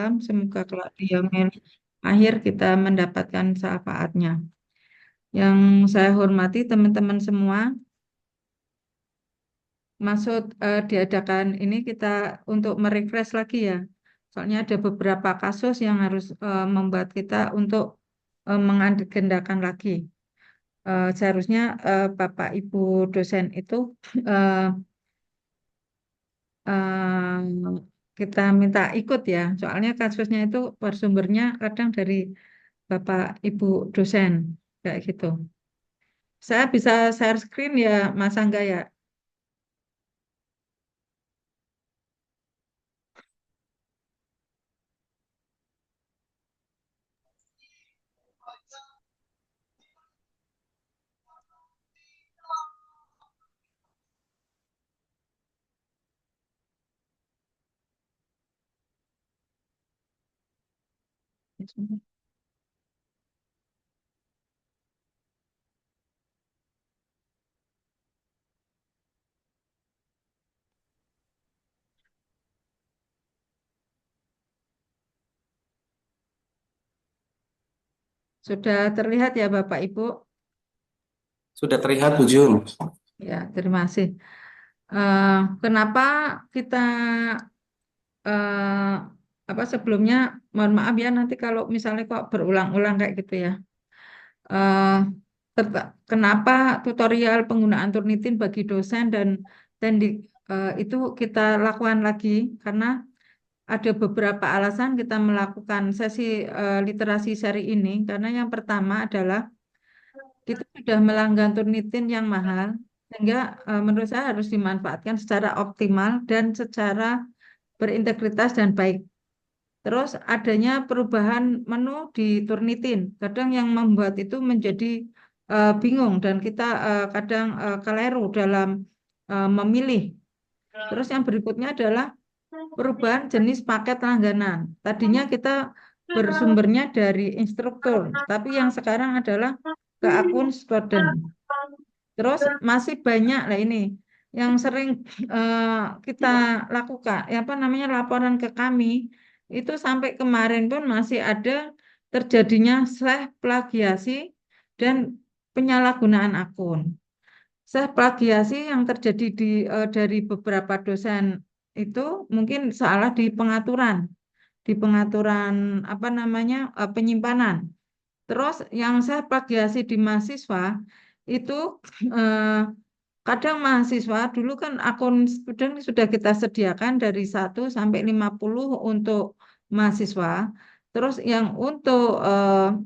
Islam. Semoga kelak di yaumil akhir kita mendapatkan syafaatnya. Yang saya hormati teman-teman semua, maksud diadakan ini kita untuk merefresh lagi ya. Soalnya ada beberapa kasus yang harus membuat kita untuk mengagendakan lagi. Seharusnya Bapak Ibu dosen itu eh, eh, kita minta ikut ya. Soalnya kasusnya itu bersumbernya kadang dari Bapak Ibu dosen kayak gitu. Saya bisa share screen ya, Mas Angga ya. Sudah terlihat ya Bapak Ibu? Sudah terlihat, Bu Jun. Ya, terima kasih. Eh, Kenapa kita eh, apa sebelumnya mohon maaf ya nanti kalau misalnya kok berulang-ulang kayak gitu ya. Eh, Kenapa tutorial penggunaan Turnitin bagi dosen dan itu kita lakukan lagi karena ada beberapa alasan kita melakukan sesi literasi seri ini karena yang pertama adalah kita sudah melanggan Turnitin yang mahal sehingga menurut saya harus dimanfaatkan secara optimal dan secara berintegritas dan baik. Terus adanya perubahan menu di Turnitin, kadang yang membuat itu menjadi bingung dan kita kadang keliru dalam memilih. Terus yang berikutnya adalah perubahan jenis paket langganan. Tadinya kita bersumbernya dari instruktur, tapi yang sekarang adalah ke akun student. Terus masih banyak lah ini yang sering eh, kita lakukan, ya apa namanya laporan ke kami itu sampai kemarin pun masih ada terjadinya self plagiasi dan penyalahgunaan akun. Self plagiasi yang terjadi dari beberapa dosen itu mungkin salah di pengaturan apa namanya penyimpanan. Terus yang saya plagiasi di mahasiswa itu eh, kadang mahasiswa dulu kan akun student sudah kita sediakan dari 1 sampai 50 untuk mahasiswa. Terus yang untuk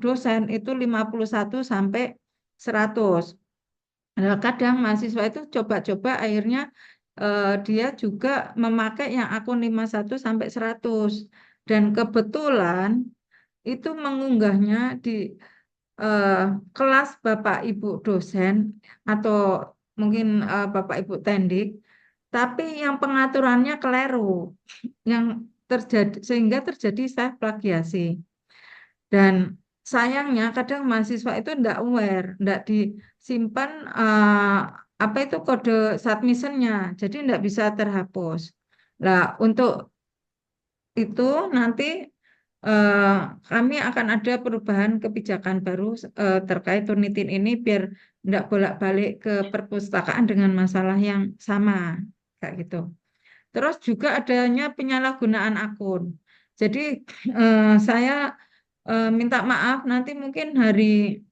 dosen itu 51 sampai 100. Nah, kadang mahasiswa itu coba-coba akhirnya dia juga memakai yang akun 51 sampai 100. Dan kebetulan itu mengunggahnya di eh, kelas Bapak Ibu dosen atau mungkin Bapak Ibu tendik, tapi yang pengaturannya keliru, yang terjadi sehingga terjadi self plagiasi. Dan sayangnya kadang mahasiswa itu tidak aware, tidak disimpan apa itu kode submissionnya, jadi tidak bisa terhapus. Nah, untuk itu nanti eh, kami akan ada perubahan kebijakan baru terkait Turnitin ini biar tidak bolak-balik ke perpustakaan dengan masalah yang sama kayak gitu. Terus juga adanya penyalahgunaan akun. Jadi saya minta maaf nanti mungkin hari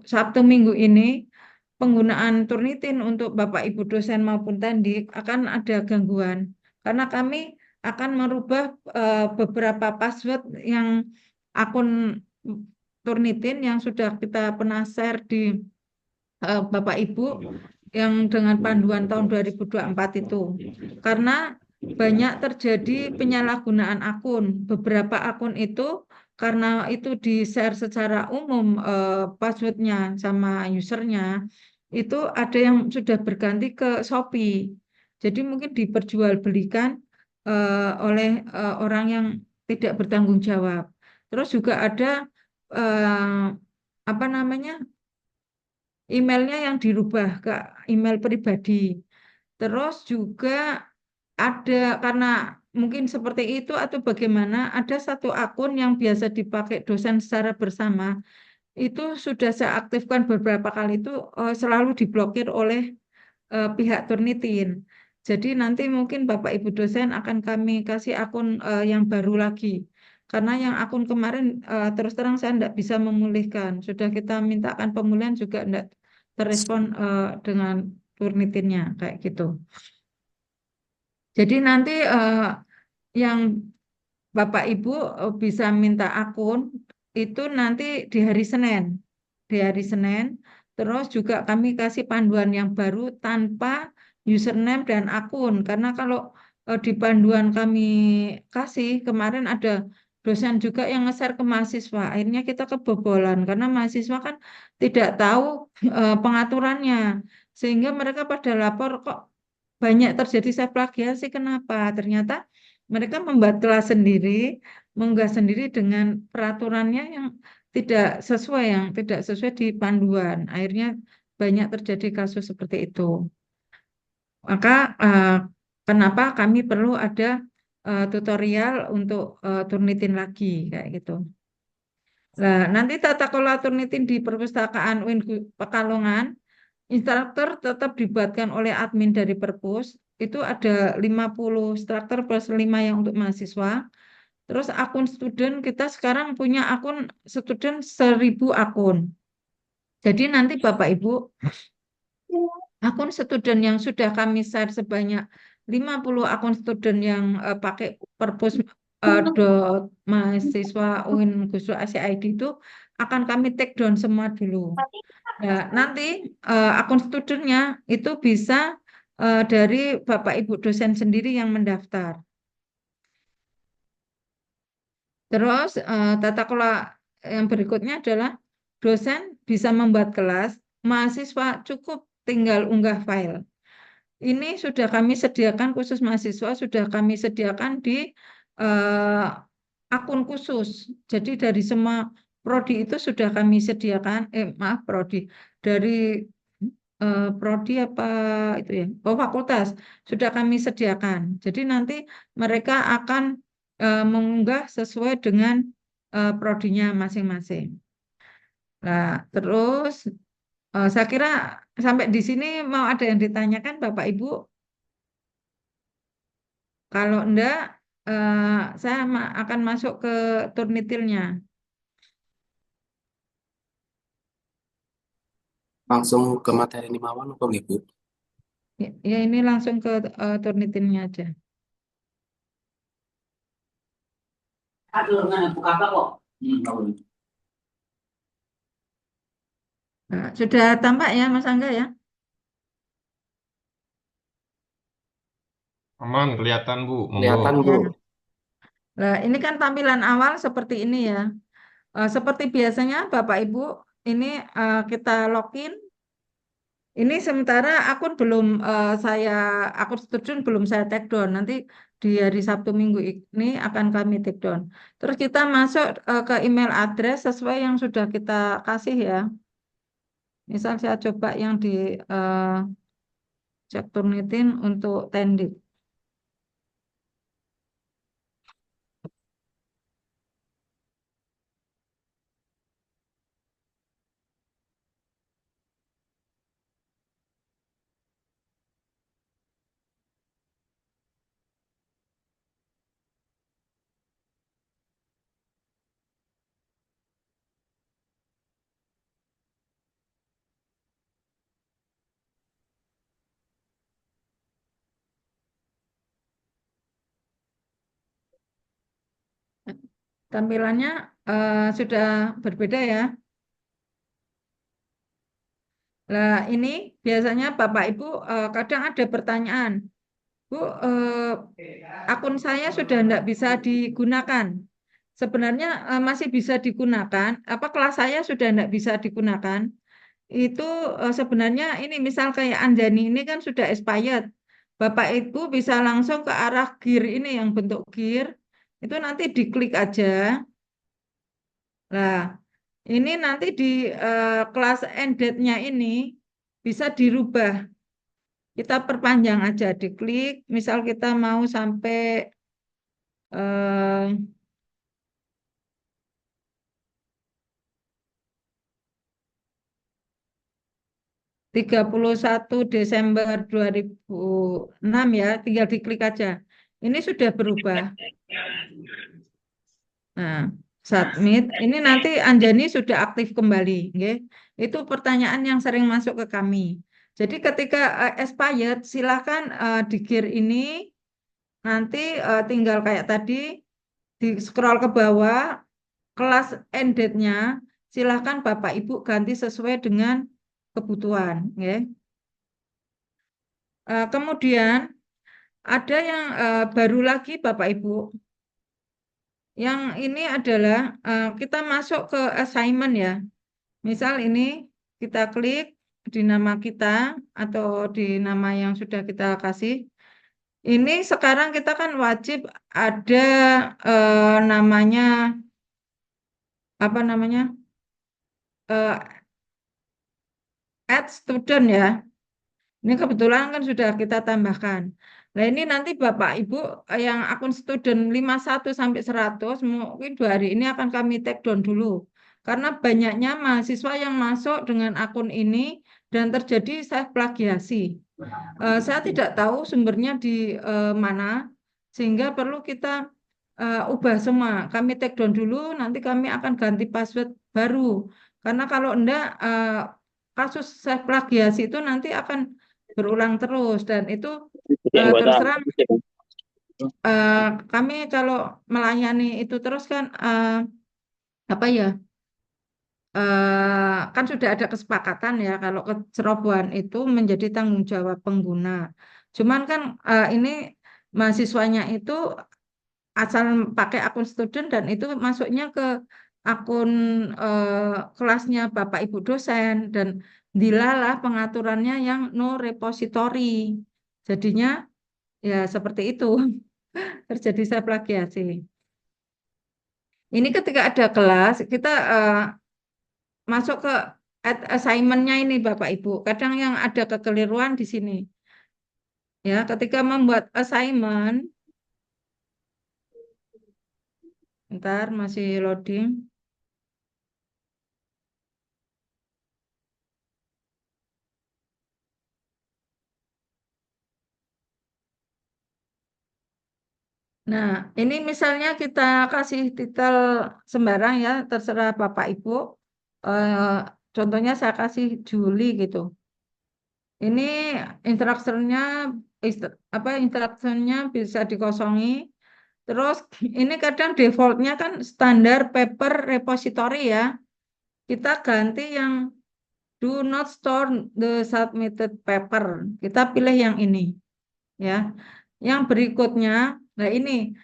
Sabtu Minggu ini penggunaan Turnitin untuk Bapak Ibu dosen maupun tendik akan ada gangguan karena kami akan merubah beberapa password yang akun Turnitin yang sudah kita pernah share di Bapak Ibu yang dengan panduan tahun 2024 itu. Karena banyak terjadi penyalahgunaan akun. Beberapa akun itu karena itu di-share secara umum passwordnya sama usernya, itu ada yang sudah berganti ke Shopee. Jadi mungkin diperjualbelikan oleh orang yang tidak bertanggung jawab. Terus juga ada apa namanya emailnya yang dirubah ke email pribadi. Terus juga ada karena mungkin seperti itu atau bagaimana, ada satu akun yang biasa dipakai dosen secara bersama, itu sudah saya aktifkan beberapa kali itu selalu diblokir oleh pihak Turnitin. Jadi nanti mungkin Bapak Ibu dosen akan kami kasih akun yang baru lagi. Karena yang akun kemarin terus terang saya tidak bisa memulihkan. Sudah kita mintakan pemulihan juga tidak terrespon dengan Turnitinnya kayak gitu. Jadi nanti yang Bapak Ibu bisa minta akun itu nanti di hari Senin. Di hari Senin, terus juga kami kasih panduan yang baru tanpa username dan akun. Karena kalau di panduan kami kasih, kemarin ada dosen juga yang nge-share ke mahasiswa. Akhirnya kita kebobolan karena mahasiswa kan tidak tahu pengaturannya. Sehingga mereka pada lapor kok banyak terjadi self plagiasi. Kenapa? Ternyata mereka membuat kelas sendiri, mengunggah sendiri dengan peraturannya yang tidak sesuai di panduan. Akhirnya banyak terjadi kasus seperti itu. Maka kenapa kami perlu ada tutorial untuk Turnitin lagi kayak gitu. Nah, nanti tata kelola Turnitin di perpustakaan UIN Pekalongan, instruktur tetap dibuatkan oleh admin dari perpus. Itu ada 50 instruktur plus 5 yang untuk mahasiswa. Terus akun student kita sekarang punya akun student 1.000 akun. Jadi nanti Bapak Ibu, akun student yang sudah kami share sebanyak 50 akun student yang pakai perpus mahasiswa UIN Gusru Asia ID itu akan kami take down semua dulu. Nah, nanti akun studentnya itu bisa dari Bapak Ibu dosen sendiri yang mendaftar. Terus tata kelola yang berikutnya adalah dosen bisa membuat kelas, mahasiswa cukup tinggal unggah file. Ini sudah kami sediakan khusus mahasiswa, sudah kami sediakan di eh, akun khusus. Jadi dari semua prodi itu sudah kami sediakan, maaf prodi, dari prodi apa itu ya, oh fakultas sudah kami sediakan. Jadi nanti mereka akan mengunggah sesuai dengan prodinya masing-masing. Nah, terus saya kira sampai di sini mau ada yang ditanyakan Bapak Ibu. Kalau enggak, saya akan masuk ke Turnitilnya. Langsung ke materi 5 apa Ibu? Ya, ini langsung ke Turnitilnya aja. Aduh, nggak buka apa kok? Tahu. Nah, sudah tampak ya Mas Angga ya? Aman, kelihatan Bu. Monggo. Kelihatan Bu. Ya. Nah, ini kan tampilan awal seperti ini ya. Seperti biasanya Bapak Ibu, ini kita login. Ini sementara akun belum akun student belum saya take down. Nanti di hari Sabtu Minggu ini akan kami take down. Terus kita masuk ke email address sesuai yang sudah kita kasih ya. Misal saya coba yang di cek Turnitin untuk Tendik. Tampilannya sudah berbeda ya. Nah, ini biasanya Bapak Ibu kadang ada pertanyaan, Bu, akun saya sudah tidak bisa digunakan. Sebenarnya masih bisa digunakan. Apa kelas saya sudah tidak bisa digunakan? Itu sebenarnya ini misal kayak Anjani ini kan sudah expired. Bapak Ibu bisa langsung ke arah gear ini yang bentuk gear. Itu nanti diklik aja. Nah, ini nanti di kelas end date-nya ini bisa dirubah. Kita perpanjang aja, diklik. Misal kita mau sampai eh, 31 Desember 2006 ya, tinggal diklik aja. Ini sudah berubah. Nah, submit. Ini nanti Anjani sudah aktif kembali, nggih. Itu pertanyaan yang sering masuk ke kami. Jadi ketika expired, silakan di gear ini nanti tinggal kayak tadi di scroll ke bawah, kelas end date-nya silakan Bapak Ibu ganti sesuai dengan kebutuhan, nggih. Kemudian ada yang baru lagi Bapak Ibu. Yang ini adalah kita masuk ke assignment ya. Misal ini kita klik di nama kita atau di nama yang sudah kita kasih. Ini sekarang kita kan wajib ada namanya apa namanya eh, add student ya. Ini kebetulan kan sudah kita tambahkan. Nah ini nanti Bapak Ibu yang akun student 51 sampai 100 mungkin 2 hari ini akan kami take down dulu. Karena banyaknya mahasiswa yang masuk dengan akun ini dan terjadi self plagiasi. Saya tidak tahu sumbernya di mana, sehingga perlu kita ubah semua. Kami take down dulu, nanti kami akan ganti password baru. Karena kalau enggak, kasus self plagiasi itu nanti akan berulang terus dan itu terus terang kami kalau melayani itu terus kan apa ya kan sudah ada kesepakatan ya kalau kecerobohan itu menjadi tanggung jawab pengguna. Cuman kan ini mahasiswanya itu asal pakai akun student dan itu masuknya ke akun kelasnya Bapak Ibu dosen dan dilalah pengaturannya yang no repository. Jadinya ya seperti itu terjadi saya plagiasi. Ini ketika ada kelas kita masuk ke assignment-nya ini Bapak Ibu. Kadang yang ada kekeliruan di sini. Ya, ketika membuat assignment, ntar masih loading. Nah, ini misalnya kita kasih titel sembarang ya, terserah Bapak Ibu. Eh, contohnya saya kasih Juli gitu. Ini instruksinya instruksinya bisa dikosongi. Terus ini kadang defaultnya kan standar paper repository ya. Kita ganti yang do not store the submitted paper. Kita pilih yang ini ya. Yang berikutnya, nah ini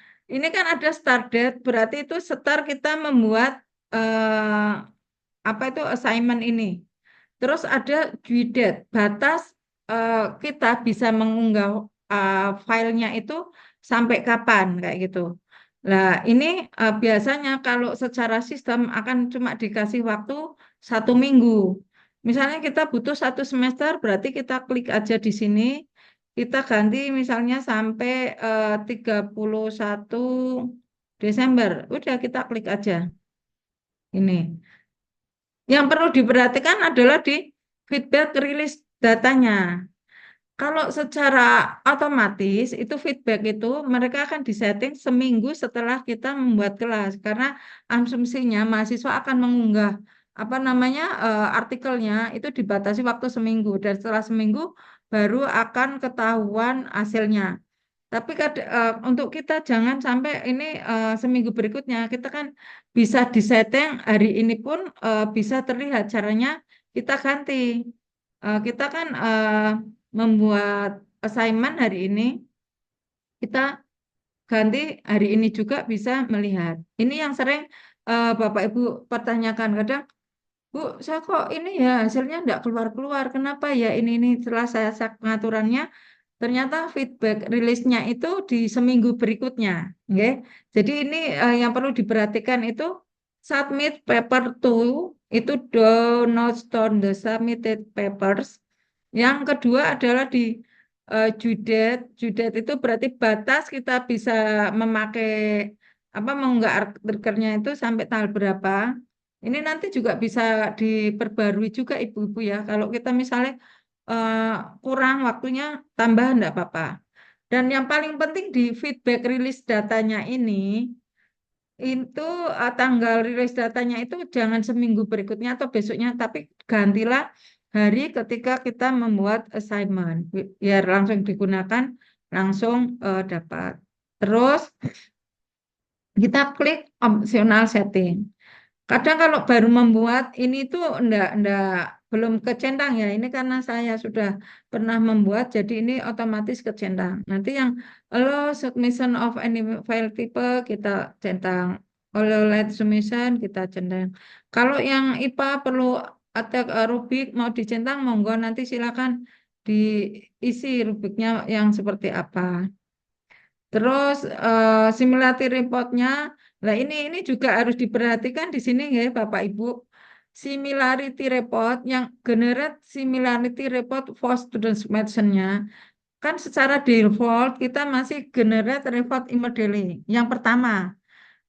kan ada start date, berarti itu start kita membuat apa itu assignment ini. Terus ada due date, batas kita bisa mengunggah filenya itu sampai kapan kayak gitu. Nah, ini biasanya kalau secara sistem akan cuma dikasih waktu 1 minggu. Misalnya kita butuh 1 semester, berarti kita klik aja di sini, kita ganti misalnya sampai 31 Desember. Udah kita klik aja. Ini. Yang perlu diperhatikan adalah di feedback rilis datanya. Kalau secara otomatis itu feedback itu mereka akan disetting seminggu setelah kita membuat kelas karena asumsinya mahasiswa akan mengunggah apa namanya artikelnya itu dibatasi waktu seminggu dan setelah seminggu baru akan ketahuan hasilnya. Tapi untuk kita jangan sampai ini seminggu berikutnya kita kan bisa disetting hari ini pun bisa terlihat caranya kita ganti. Kita kan membuat assignment hari ini, kita ganti hari ini juga bisa melihat. Ini yang sering Bapak Ibu pertanyakan kadang, Bu, saya kok ini ya hasilnya enggak keluar-keluar. Kenapa ya ini setelah saya pengaturannya ternyata feedback rilisnya itu di seminggu berikutnya, okay? Jadi ini yang perlu diperhatikan itu submit paper to itu do not store the submitted papers. Yang kedua adalah di due date. Due date itu berarti batas kita bisa memakai apa mengunggah artikelnya itu sampai tanggal berapa. Ini nanti juga bisa diperbarui juga ibu-ibu ya. Kalau kita misalnya eh, kurang waktunya tambah enggak apa-apa. Dan yang paling penting di feedback rilis datanya ini itu tanggal rilis datanya itu jangan seminggu berikutnya atau besoknya, tapi gantilah hari ketika kita membuat assignment, biar langsung digunakan, langsung dapat. Terus kita klik optional setting. Kadang kalau baru membuat ini tuh enggak belum kecentang ya. Ini karena saya sudah pernah membuat, jadi ini otomatis kecentang. Nanti yang allow submission of any file type kita centang. Allow let submission kita centang. Kalau yang IPA perlu atau rubik mau dicentang, monggo nanti silakan diisi rubiknya yang seperti apa. Terus simulasi reportnya, nah ini juga harus diperhatikan di sini ya Bapak Ibu. Similarity report yang generate similarity report for students mentionnya kan secara default kita masih generate report immediately. Yang pertama,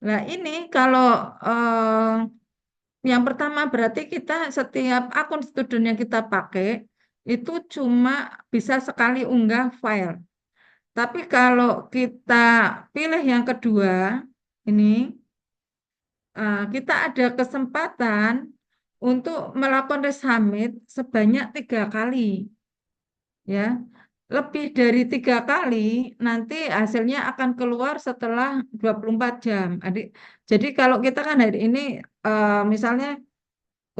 nah ini kalau yang pertama berarti kita setiap akun student yang kita pakai itu cuma bisa sekali unggah file. Tapi kalau kita pilih yang kedua, ini kita ada kesempatan untuk melakukan resubmit sebanyak 3 kali, ya. Lebih dari 3 kali, nanti hasilnya akan keluar setelah 24 jam. Jadi kalau kita kan hari ini misalnya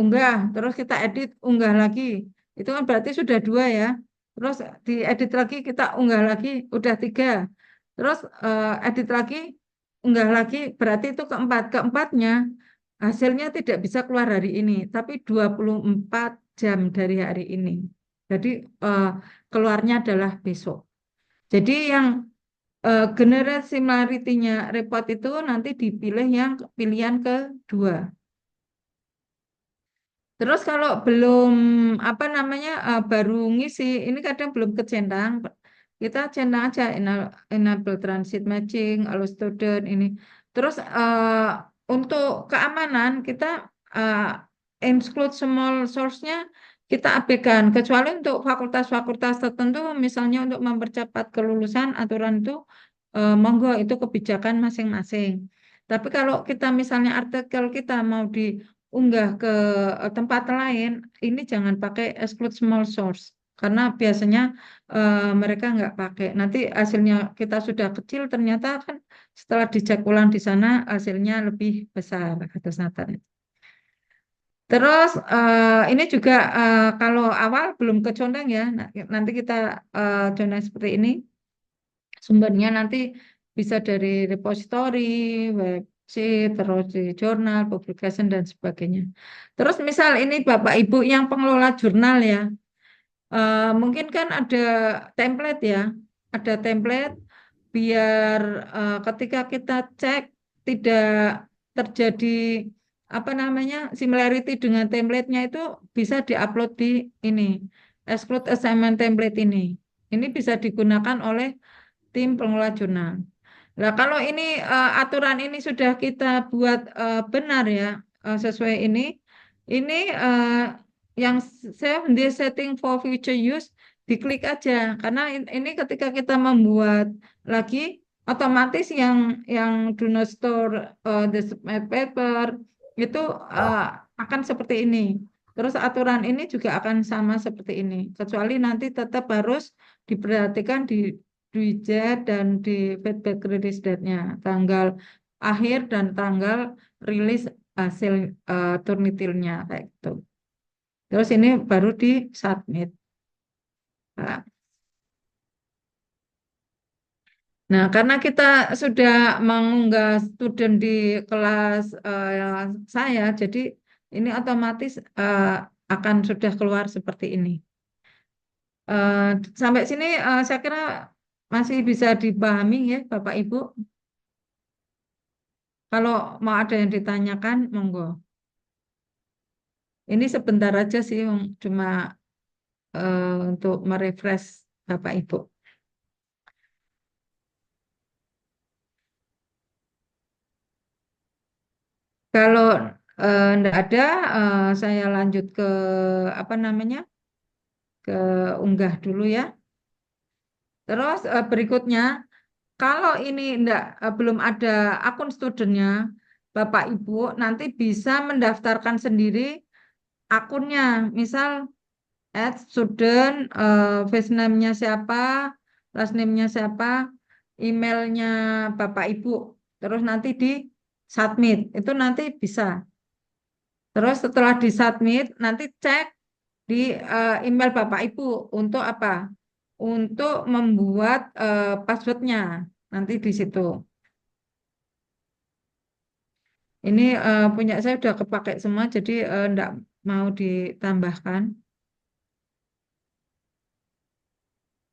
unggah, terus kita edit, unggah lagi. Itu kan berarti sudah 2 ya. Terus diedit lagi, kita unggah lagi, udah 3. Terus edit lagi, unggah lagi, berarti itu keempat. Keempatnya, hasilnya tidak bisa keluar hari ini, tapi 24 jam dari hari ini. Jadi eh, keluarnya adalah besok. Jadi yang generate similarity-nya report itu nanti dipilih yang pilihan kedua. Terus kalau belum apa namanya baru ngisi, ini kadang belum kecentang, kita centang aja enable transit matching, allow student ini. Terus untuk keamanan kita eh, exclude small source-nya kita abaikan, kecuali untuk fakultas-fakultas tertentu, misalnya untuk mempercepat kelulusan aturan itu monggo itu kebijakan masing-masing. Tapi kalau kita misalnya artikel kita mau diunggah ke tempat lain, ini jangan pakai exclude small source karena biasanya mereka nggak pakai. Nanti hasilnya kita sudah kecil, ternyata kan setelah dicek ulang di sana hasilnya lebih besar atas Nathan. Terus ini juga kalau awal belum kecondang ya, nanti kita condang seperti ini. Sumbernya nanti bisa dari repository, website, terus di jurnal, publication, dan sebagainya. Terus misal ini Bapak Ibu yang pengelola jurnal ya, mungkin kan ada template ya, ada template biar ketika kita cek tidak terjadi apa namanya similarity dengan template-nya itu bisa diupload di ini exclude assignment template ini. Ini bisa digunakan oleh tim pengelola jurnal. Nah, kalau ini aturan ini sudah kita buat benar ya sesuai ini yang save the setting for future use diklik aja karena ini ketika kita membuat lagi otomatis yang do not store the submit paper itu uh, akan seperti ini. Terus aturan ini juga akan sama seperti ini, kecuali nanti tetap harus diperhatikan di widget dan di feedback release date-nya, tanggal akhir dan tanggal rilis hasil Turnitin-nya kayak gitu. Terus ini baru di submit. Nah, karena kita sudah mengunggah student di kelas saya, jadi ini otomatis akan sudah keluar seperti ini. Eh, Sampai sini saya kira masih bisa dipahami ya, Bapak Ibu. Kalau mau ada yang ditanyakan, monggo. Ini sebentar aja sih, cuma untuk merefresh Bapak Ibu. Kalau enggak ada, saya lanjut ke apa namanya, ke unggah dulu ya. Terus berikutnya, kalau ini enggak, belum ada akun studentnya, Bapak Ibu nanti bisa mendaftarkan sendiri akunnya. Misal add student, first name-nya siapa, last name-nya siapa, emailnya Bapak Ibu, terus nanti di submit. Itu nanti bisa. Terus setelah disubmit, nanti cek di email Bapak Ibu untuk apa? Untuk membuat passwordnya nanti di situ. Ini punya saya udah kepakai semua, jadi enggak mau ditambahkan.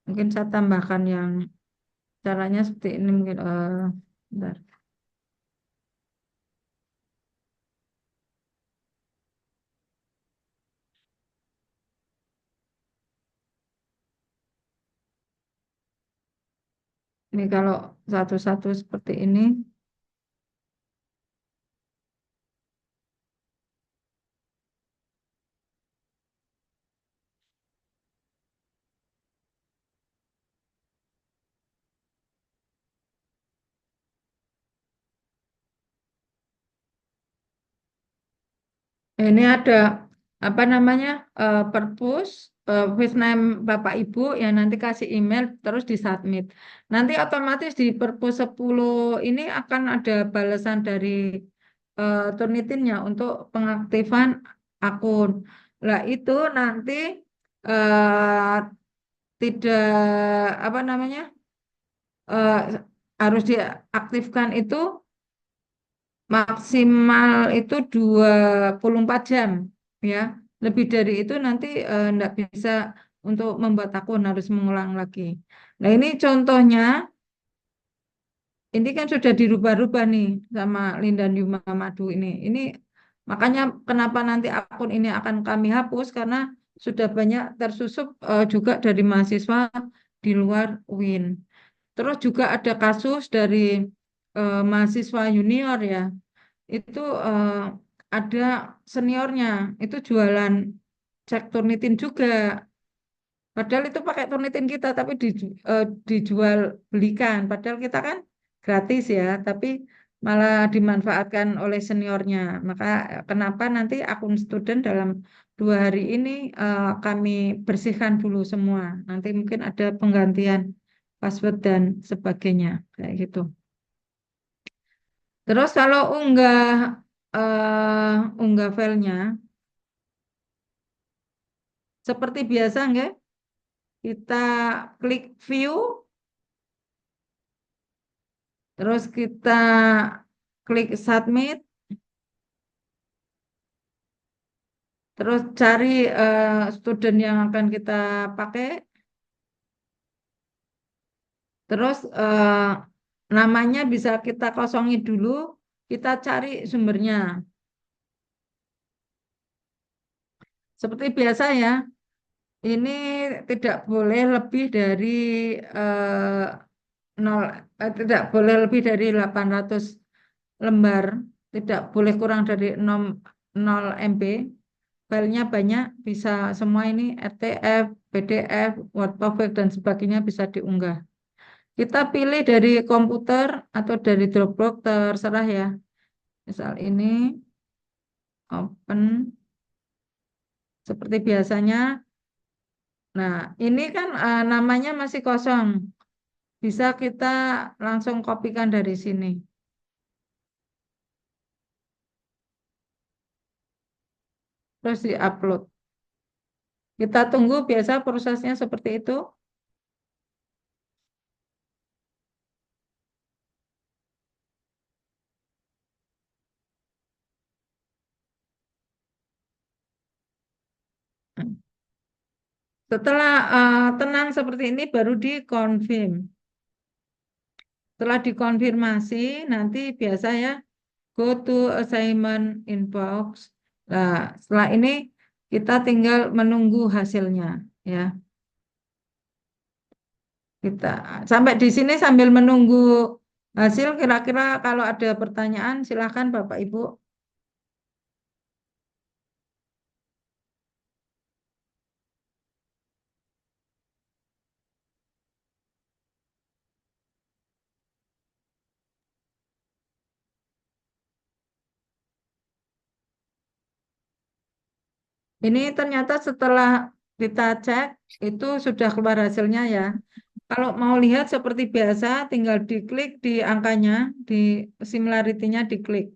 Mungkin saya tambahkan yang caranya seperti ini mungkin. Bentar. Ini kalau satu-satu seperti ini. Ini ada apa namanya, purpose, first name Bapak Ibu yang nanti kasih email terus disubmit. Nanti otomatis di purpose 10 ini akan ada balasan dari Turnitinnya untuk pengaktifan akun. Lah itu nanti eh, tidak apa namanya, eh, harus diaktifkan itu maksimal itu 24 jam ya. Lebih dari itu nanti enggak bisa untuk membuat akun, harus mengulang lagi. Nah, ini contohnya, ini kan sudah dirubah-rubah nih sama Lindan Yuma Madu ini. Ini makanya kenapa nanti akun ini akan kami hapus karena sudah banyak tersusup juga dari mahasiswa di luar UIN. Terus juga ada kasus dari mahasiswa junior ya, itu ada seniornya itu jualan cek Turnitin juga. Padahal itu pakai Turnitin kita, tapi dijual belikan. Padahal kita kan gratis ya, tapi malah dimanfaatkan oleh seniornya. Maka kenapa nanti akun student dalam 2 hari ini kami bersihkan dulu semua. Nanti mungkin ada penggantian password dan sebagainya, kayak gitu. Terus kalau unggah filenya seperti biasa enggak? Kita klik view, terus kita klik submit, terus cari student yang akan kita pakai, terus namanya bisa kita kosongi dulu, kita cari sumbernya. Seperti biasa ya, ini tidak boleh lebih dari eh, 0, tidak boleh lebih dari 800 lembar, tidak boleh kurang dari 0 MB. Filenya banyak, bisa semua ini RTF, PDF, Word Perfect dan sebagainya bisa diunggah. Kita pilih dari komputer atau dari Dropbox, terserah ya. Misal ini open seperti biasanya. Nah, ini kan namanya masih kosong. Bisa kita langsung kopikan dari sini. Terus di-upload. Kita tunggu, biasa prosesnya seperti itu. Setelah tenang seperti ini baru dikonfirm. Setelah dikonfirmasi nanti biasa ya, go to assignment inbox. Nah, setelah ini kita tinggal menunggu hasilnya ya. Kita sampai di sini sambil menunggu hasil, kira-kira kalau ada pertanyaan silahkan Bapak Ibu. Ini ternyata setelah kita cek itu sudah keluar hasilnya ya. Kalau mau lihat seperti biasa, tinggal diklik di angkanya, di similarity-nya diklik.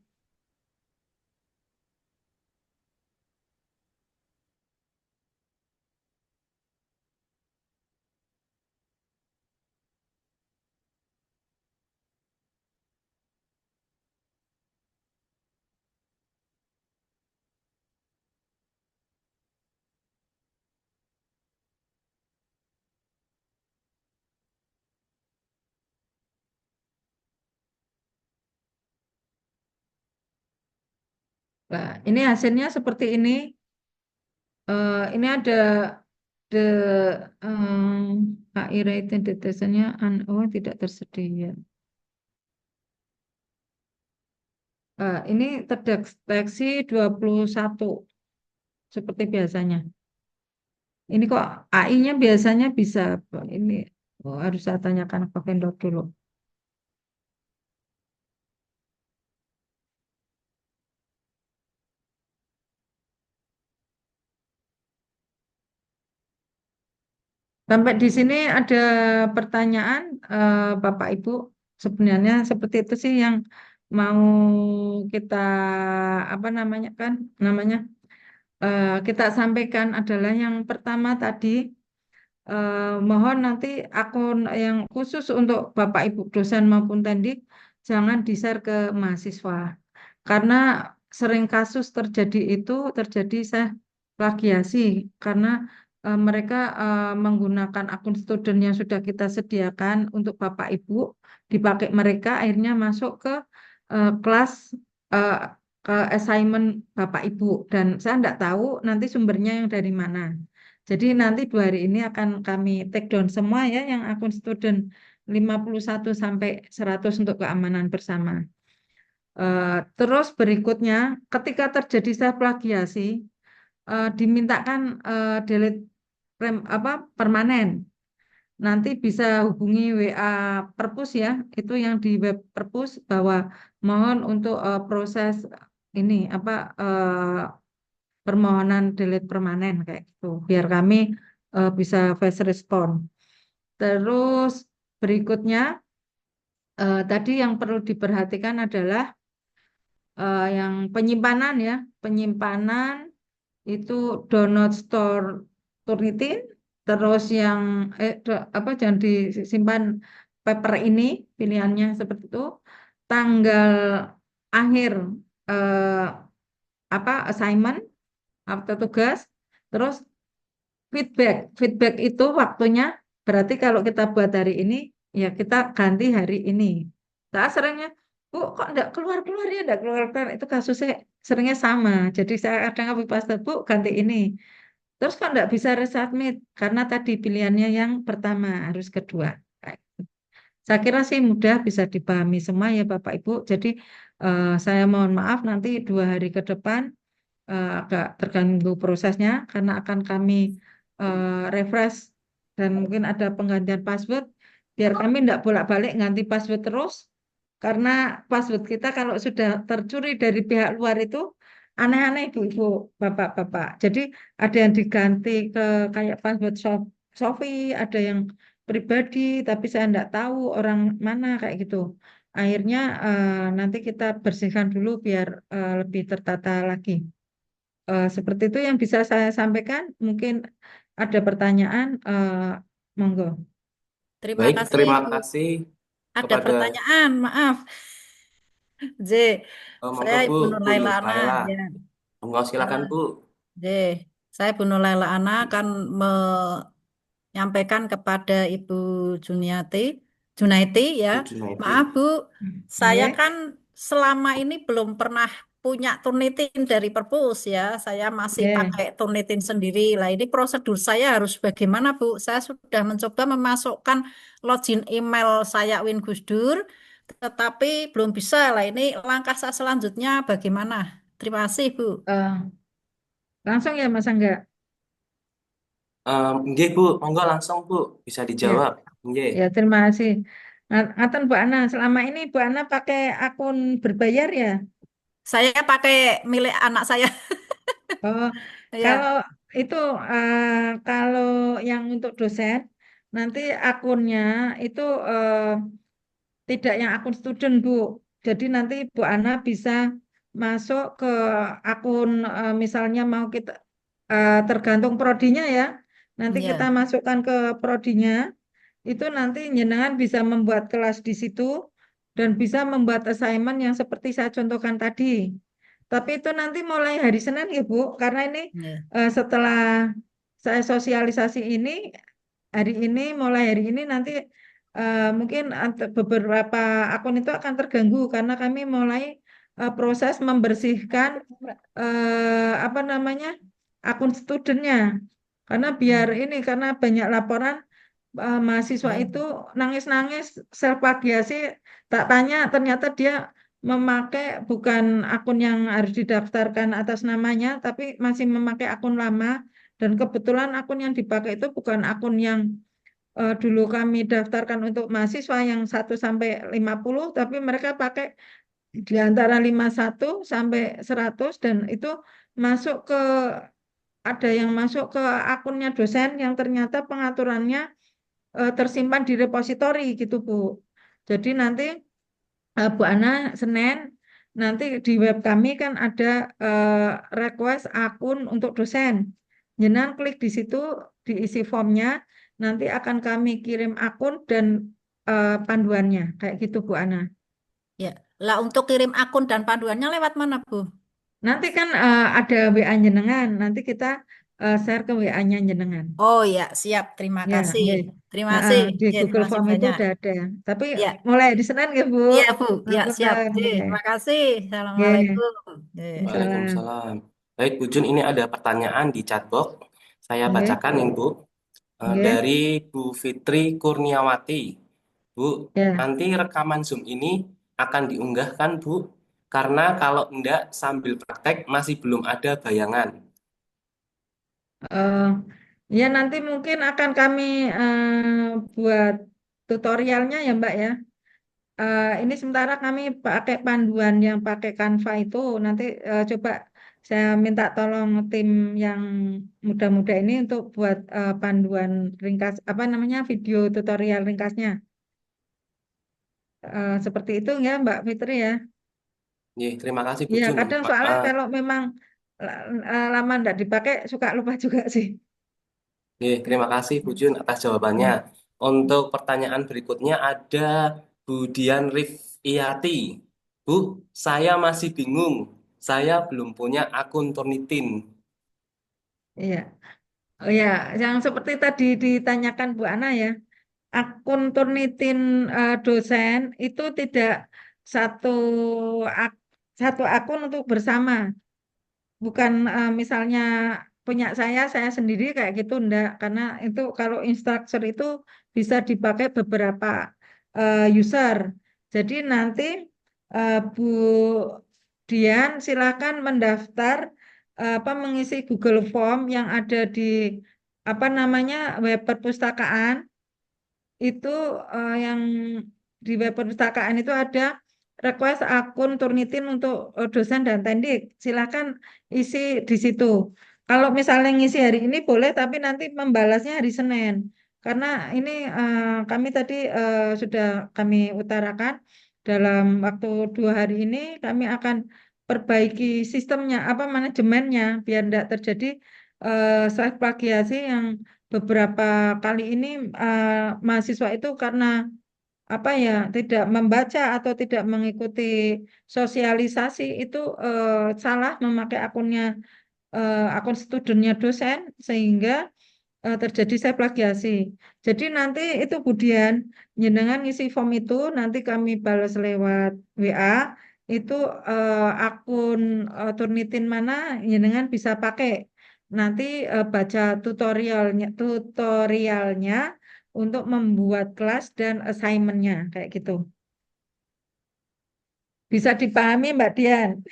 Nah, ini hasilnya seperti ini. Ini ada the HI rating deteksinya oh tidak tersedia. Ini terdeteksi 21 seperti biasanya. Ini kok AI-nya biasanya bisa apa? Ini harus saya tanyakan ke vendor dulu. Sampai di sini ada pertanyaan, Bapak Ibu. Sebenarnya seperti itu sih yang mau kita apa namanya kan namanya kita sampaikan adalah yang pertama tadi, mohon nanti akun yang khusus untuk Bapak Ibu dosen maupun tendik jangan di-share ke mahasiswa karena sering kasus terjadi itu terjadi saya plagiasi karena mereka menggunakan akun student yang sudah kita sediakan untuk Bapak Ibu dipakai mereka akhirnya masuk ke kelas eh, ke assignment Bapak Ibu dan saya tidak tahu nanti sumbernya yang dari mana. Jadi nanti 2 hari ini akan kami take down semua ya yang akun student 51 sampai 100 untuk keamanan bersama. Terus berikutnya, ketika terjadi self plagiasi, dimintakan delete apa permanen. Nanti bisa hubungi WA Perpus ya, itu yang di web Perpus bahwa mohon untuk proses ini apa permohonan delete permanen kayak gitu, biar kami bisa fast respond. Terus berikutnya tadi yang perlu diperhatikan adalah yang penyimpanan ya, penyimpanan itu do not store Turnitin, terus yang apa jangan disimpan paper ini pilihannya seperti itu, tanggal akhir eh, apa assignment atau tugas, terus feedback itu waktunya berarti kalau kita buat hari ini ya kita ganti hari ini. Saya seringnya Bu kok enggak keluar-keluar ya enggak keluar-keluar itu kasusnya seringnya sama. Jadi saya kadang copy paste Bu ganti ini. Terus kok enggak bisa resubmit karena tadi pilihannya yang pertama harus kedua. Saya kira sih mudah bisa dipahami semua ya Bapak Ibu. Jadi saya mohon maaf nanti 2 hari ke depan agak terganggu prosesnya karena akan kami refresh dan mungkin ada penggantian password biar kami tidak bolak-balik ganti password terus karena password kita kalau sudah tercuri dari pihak luar itu aneh-aneh ibu-ibu bapak-bapak jadi ada yang diganti ke kayak password Sofi ada yang pribadi tapi saya tidak tahu orang mana kayak gitu akhirnya nanti kita bersihkan dulu biar lebih tertata lagi. Seperti itu yang bisa saya sampaikan. Mungkin ada pertanyaan, monggo. Terima Baik, kasih, terima Bu. kasih Ada kepada pertanyaan, maaf. J, saya monggo Bu, Ibu Nur Bu Laila Nur Ana. Laila. Ya. Monggo silakan Eh, Bu. J, saya Ibu Nur Laila Ana akan menyampaikan kepada Ibu Juniati, Junaiti ya. Bu Junaidi. Maaf Bu, saya Nggih. kan selama ini belum pernah punya Turnitin dari Perpus ya. Saya masih Nggih. pakai Turnitin sendiri. Lah ini prosedur saya harus bagaimana Bu? Saya sudah mencoba memasukkan login email saya Win Gusdur, tetapi belum bisa. Lah ini langkah saya selanjutnya bagaimana? Terima kasih Bu. Langsung ya Mas Angga. Nggih Bu, monggo langsung Bu, bisa Ya, dijawab. Nggih. ya terima kasih. Ngaten Bu Ana, selama ini Bu Ana pakai akun berbayar ya? Saya pakai milik anak saya. Oh, Ya, kalau itu kalau yang untuk dosen nanti akunnya itu tidak yang akun student, Bu. Jadi nanti Bu Ana bisa masuk ke akun misalnya mau kita tergantung prodinya ya. Nanti kita ya, masukkan ke prodinya, itu nanti jenengan bisa membuat kelas di situ dan bisa membuat assignment yang seperti saya contohkan tadi. Tapi itu nanti mulai hari Senin ya Bu, karena ini ya, setelah saya sosialisasi ini, mulai hari ini nanti mungkin beberapa akun itu akan terganggu karena kami mulai proses membersihkan apa namanya akun studentnya. Karena biar hmm, ini karena banyak laporan mahasiswa ya, itu nangis-nangis self plagiasi, tak tanya ternyata dia memakai bukan akun yang harus didaftarkan atas namanya, tapi masih memakai akun lama. Dan kebetulan akun yang dipakai itu bukan akun yang dulu kami daftarkan untuk mahasiswa yang 1 sampai 50, tapi mereka pakai di antara 51 sampai 100 dan itu masuk ke ada yang masuk ke akunnya dosen yang ternyata pengaturannya tersimpan di repositori gitu Bu. Jadi nanti Bu Ana Senin nanti di web kami kan ada request akun untuk dosen. Jenengan klik di situ diisi formnya, nanti akan kami kirim akun dan panduannya kayak gitu Bu Ana. ya. Lah untuk kirim akun dan panduannya lewat mana, Bu? Nanti kan ada WA jenengan, nanti kita share ke WA-nya jenengan. Oh ya, siap. Terima Ya, kasih. nggih. Terima Heeh, kasih. di Ya, terima Google kasih Form itu banyak. udah ada. Tapi Ya, mulai di Senin ya, Bu. iya, Bu. Ya, siap. Ngapunten, nggih. Terima kasih. Nggih. Assalamualaikum. Salam. Waalaikumsalam. Baik, Bu Jun, ini ada pertanyaan di chatbox. Saya Nggih, bacakan nih, Bu. nggih. Dari Bu Fitri Kurniawati. Bu, Ya. nanti rekaman Zoom ini akan diunggahkan, Bu. Karena kalau enggak sambil praktek masih belum ada bayangan. eh, ya nanti mungkin akan kami buat tutorialnya ya, Mbak ya. Ini sementara kami pakai panduan yang pakai Canva itu. Nanti coba saya minta tolong tim yang muda-muda ini untuk buat panduan ringkas, apa namanya, video tutorial ringkasnya. Seperti itu ya, Mbak Fitri ya. Nih, terima kasih Bu Ya, Jun. kadang soalnya kalau memang lama nggak dipakai, suka lupa juga sih. Terima kasih Bu Jun atas jawabannya. Ya. Untuk pertanyaan berikutnya ada Bu Dian Rifiyati. Bu, saya masih bingung. Saya belum punya akun Turnitin. Iya. Oh ya, yang seperti tadi ditanyakan Bu Ana ya, akun Turnitin dosen itu tidak satu ak- satu akun untuk bersama, bukan misalnya punya saya sendiri kayak gitu enggak, karena itu kalau instruktur itu bisa dipakai beberapa user. Jadi nanti Bu Dian silakan mendaftar apa mengisi Google Form yang ada di apa namanya web perpustakaan itu yang di web perpustakaan itu ada request akun Turnitin untuk dosen dan tendik. Silakan isi di situ. Kalau misalnya ngisi hari ini boleh, tapi nanti membalasnya hari Senin. Karena ini kami tadi sudah kami utarakan dalam waktu 2 hari ini kami akan perbaiki sistemnya, apa manajemennya, biar tidak terjadi self plagiasi yang beberapa kali ini mahasiswa itu karena apa ya tidak membaca atau tidak mengikuti sosialisasi itu salah memakai akunnya akun studentnya dosen sehingga terjadi saya plagiasi. Jadi nanti itu Budian jenengan ngisi form itu nanti kami balas lewat WA itu akun Turnitin mana jenengan bisa pakai. Nanti baca tutorialnya untuk membuat kelas dan assignmentnya kayak gitu. Bisa dipahami Mbak Dian?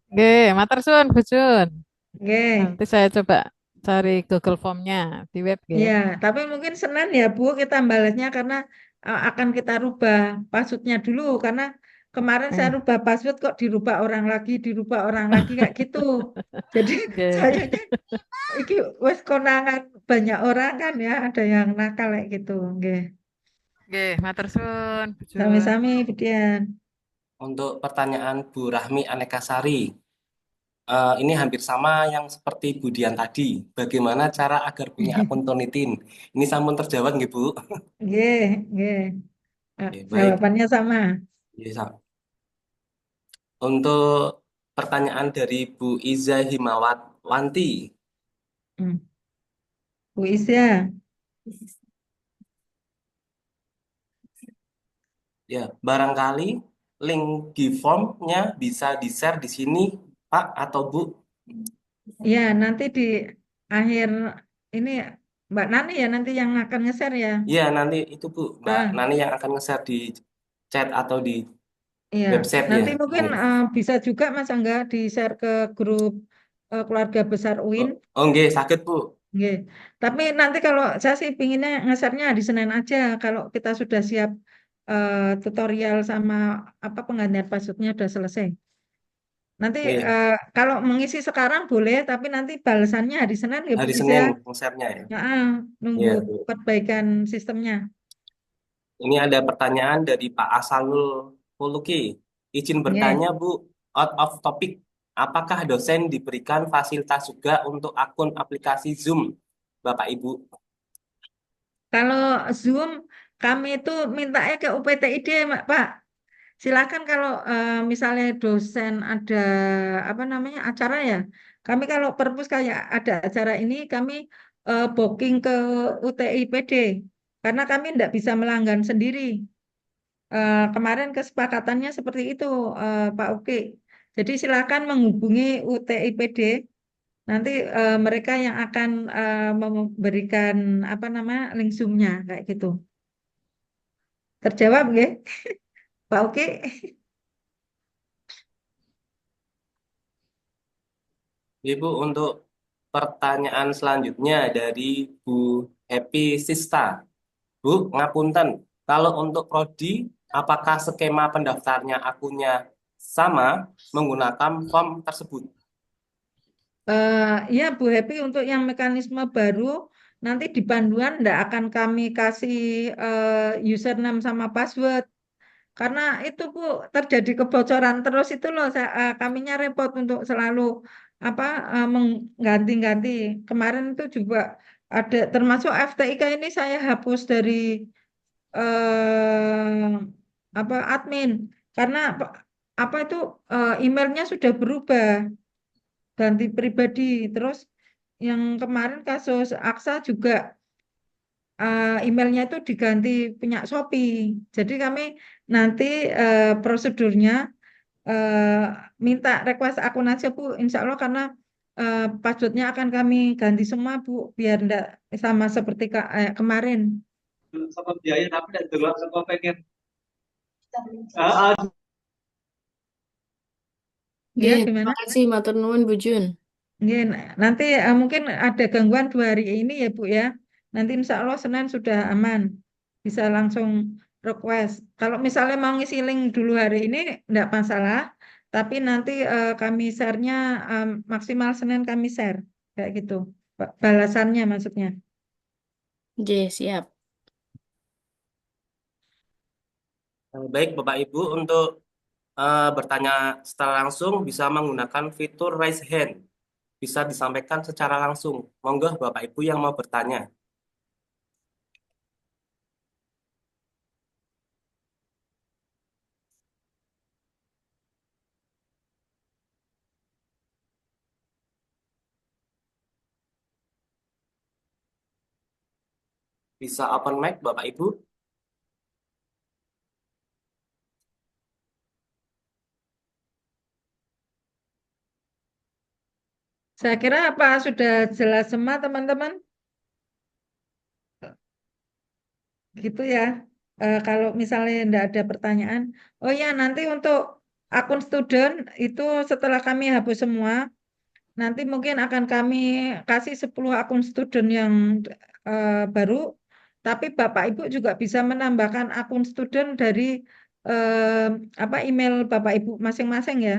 Oke, matur suwun Bu Jun. Oke. Nanti saya coba cari Google Form-nya di web Ya, nggih. tapi mungkin Senin ya Bu kita balasnya karena akan kita rubah passwordnya dulu karena kemarin saya rubah password kok dirubah orang lagi kayak gitu. Jadi Oke. sayangnya iki wes konangan banyak orang kan ya, ada yang nakal kayak gitu. Nggih. Oke, matur suwun, Bu Jun. Sami-sami Bidian. Untuk pertanyaan Bu Rahmi Anekasari, ini hampir sama yang seperti Bu Dian tadi. Bagaimana cara agar punya akun Tonitin? Ini sampun terjawab nggih, Bu? Nggih, nggih. Oke, baik. Jawabannya sama. Iya, untuk pertanyaan dari Bu Iza Himawati, Hmm. Bu Isya. ya, barangkali link Giveform-nya bisa di-share di sini, Pak atau Bu. Ya, nanti di akhir ini Mbak Nani ya nanti yang akan nge-share ya. Iya, nanti itu Bu, Mbak Ah, Nani yang akan nge-share di chat atau di iya. website ya. Nanti mungkin Iya. bisa juga Mas Angga di-share ke grup keluarga besar Oh, UIN. oh nggih, sakit Bu. Nggih. Tapi nanti kalau saya sih pinginnya nge-share-nya di Senin aja kalau kita sudah siap tutorial sama apa penggantian passwordnya udah selesai. Nanti Nggih, kalau mengisi sekarang boleh, tapi nanti balasannya hari Senin ya Bu hari Isya. Senin nge-share-nya ya. Ya, nunggu Iya, Bu. perbaikan sistemnya. Ini ada pertanyaan dari Pak Asalul Puluki. Izin Nggih. bertanya, Bu, out of topic. Apakah dosen diberikan fasilitas juga untuk akun aplikasi Zoom, Bapak Ibu? Kalau Zoom kami itu mintanya ke UPTID, Pak. Silakan kalau misalnya dosen ada apa namanya acara ya. Kami kalau perpus kayak ada acara ini kami booking ke UTIPD karena kami tidak bisa melanggan sendiri. Kemarin kesepakatannya seperti itu, Pak Uki. Jadi silakan menghubungi UTIPD. Nanti mereka yang akan memberikan apa namanya link Zoom-nya kayak gitu. Terjawab nggih, Pak Uki? Ibu, untuk pertanyaan selanjutnya dari Bu Happy Sista. Bu, ngapunten, kalau untuk prodi, apakah skema pendaftarnya akunnya sama menggunakan form tersebut? Ya Bu Happy untuk yang mekanisme baru nanti di panduan tidak akan kami kasih username sama password karena itu Bu terjadi kebocoran terus itu loh kaminya repot untuk selalu apa mengganti-ganti. Kemarin itu juga ada termasuk FTIK ini saya hapus dari eh, apa admin karena apa itu emailnya sudah berubah ganti pribadi. Terus yang kemarin kasus Aksa juga emailnya itu diganti punya Shopee. Jadi kami nanti prosedurnya eh, minta request akun aja Bu, Insya Allah karena passwordnya akan kami ganti semua Bu, biar enggak sama seperti kemarin. Sama biaya tapi dan delok saka pengen. Ya Nggih, gimana? terima kasih matur nuwun Bu Jun. Nggih, nanti mungkin ada gangguan 2 hari ini ya Bu ya. Nanti insya Allah Senin sudah aman. Bisa langsung request. Kalau misalnya mau ngisi link dulu hari ini, enggak masalah. Tapi nanti kami share-nya maksimal Senin kami share. Kayak gitu. Balasannya maksudnya. Nggih, siap. Baik, Bapak Ibu, untuk bertanya secara langsung bisa menggunakan fitur raise hand. Bisa disampaikan secara langsung. Monggo Bapak Ibu yang mau bertanya. Bisa open mic Bapak Ibu. Saya kira apa sudah jelas semua teman-teman? Gitu ya. Kalau misalnya tidak ada pertanyaan. Oh ya, nanti untuk akun student itu setelah kami hapus semua, nanti mungkin akan kami kasih 10 akun student yang baru, tapi Bapak Ibu juga bisa menambahkan akun student dari eh, apa email Bapak Ibu masing-masing ya.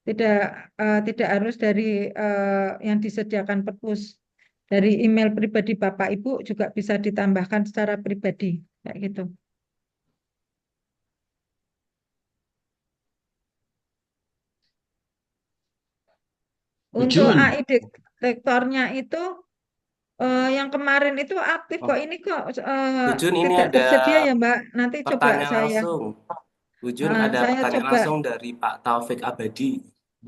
Tidak harus dari yang disediakan perpus. Dari email pribadi Bapak Ibu juga bisa ditambahkan secara pribadi kayak gitu. Untuk Bujun. AI detektornya itu yang kemarin itu aktif kok, Oh, ini kok Bujun, ini tidak ada tersedia ya Mbak. Nanti coba pertanyaan langsung. Bujun, ada saya pertanyaan coba. langsung dari Pak Taufik Abadi.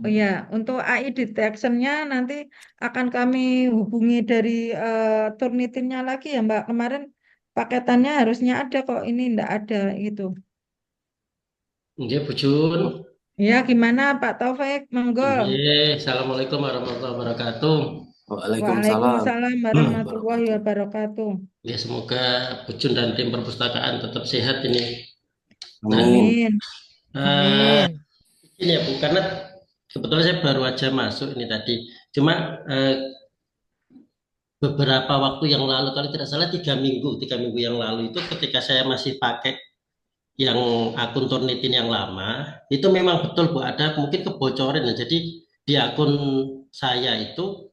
Oh ya, untuk AI detection-nya nanti akan kami hubungi dari Turnitinnya lagi ya Mbak. Kemarin paketannya harusnya ada kok, ini enggak ada gitu. Nggih, Bujun. Ya, gimana Pak Taufik? Monggo. Nggih, Assalamualaikum warahmatullahi wabarakatuh. Waalaikumsalam. Waalaikumsalam warahmatullahi wabarakatuh. Ya, semoga Bujun dan tim perpustakaan tetap sehat ini. Nah, Amin. eh, Amin. ini ya Bu, karena kebetulan saya baru aja masuk ini tadi. Cuma beberapa waktu yang lalu, kalau tidak salah 3 minggu yang lalu itu ketika saya masih pakai yang akun Turnitin yang lama, itu memang betul Bu, ada mungkin kebocoran. Ya. Jadi di akun saya itu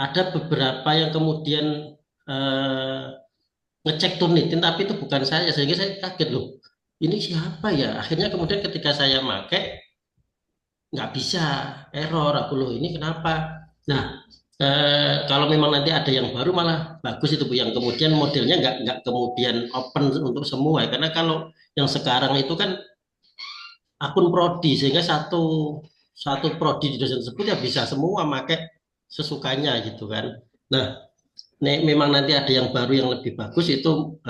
ada beberapa yang kemudian eh, ngecek Turnitin, tapi itu bukan saya, sehingga saya kaget loh. Ini siapa ya? Akhirnya kemudian ketika saya pakai nggak bisa, error aku loh, ini kenapa? Nah, kalau memang nanti ada yang baru malah bagus itu Bu, yang kemudian modelnya nggak kemudian open untuk semua ya. Karena kalau yang sekarang itu kan akun prodi, sehingga satu satu prodi di dosen tersebut ya bisa semua pakai sesukanya gitu kan. Nah, memang nanti ada yang baru yang lebih bagus itu,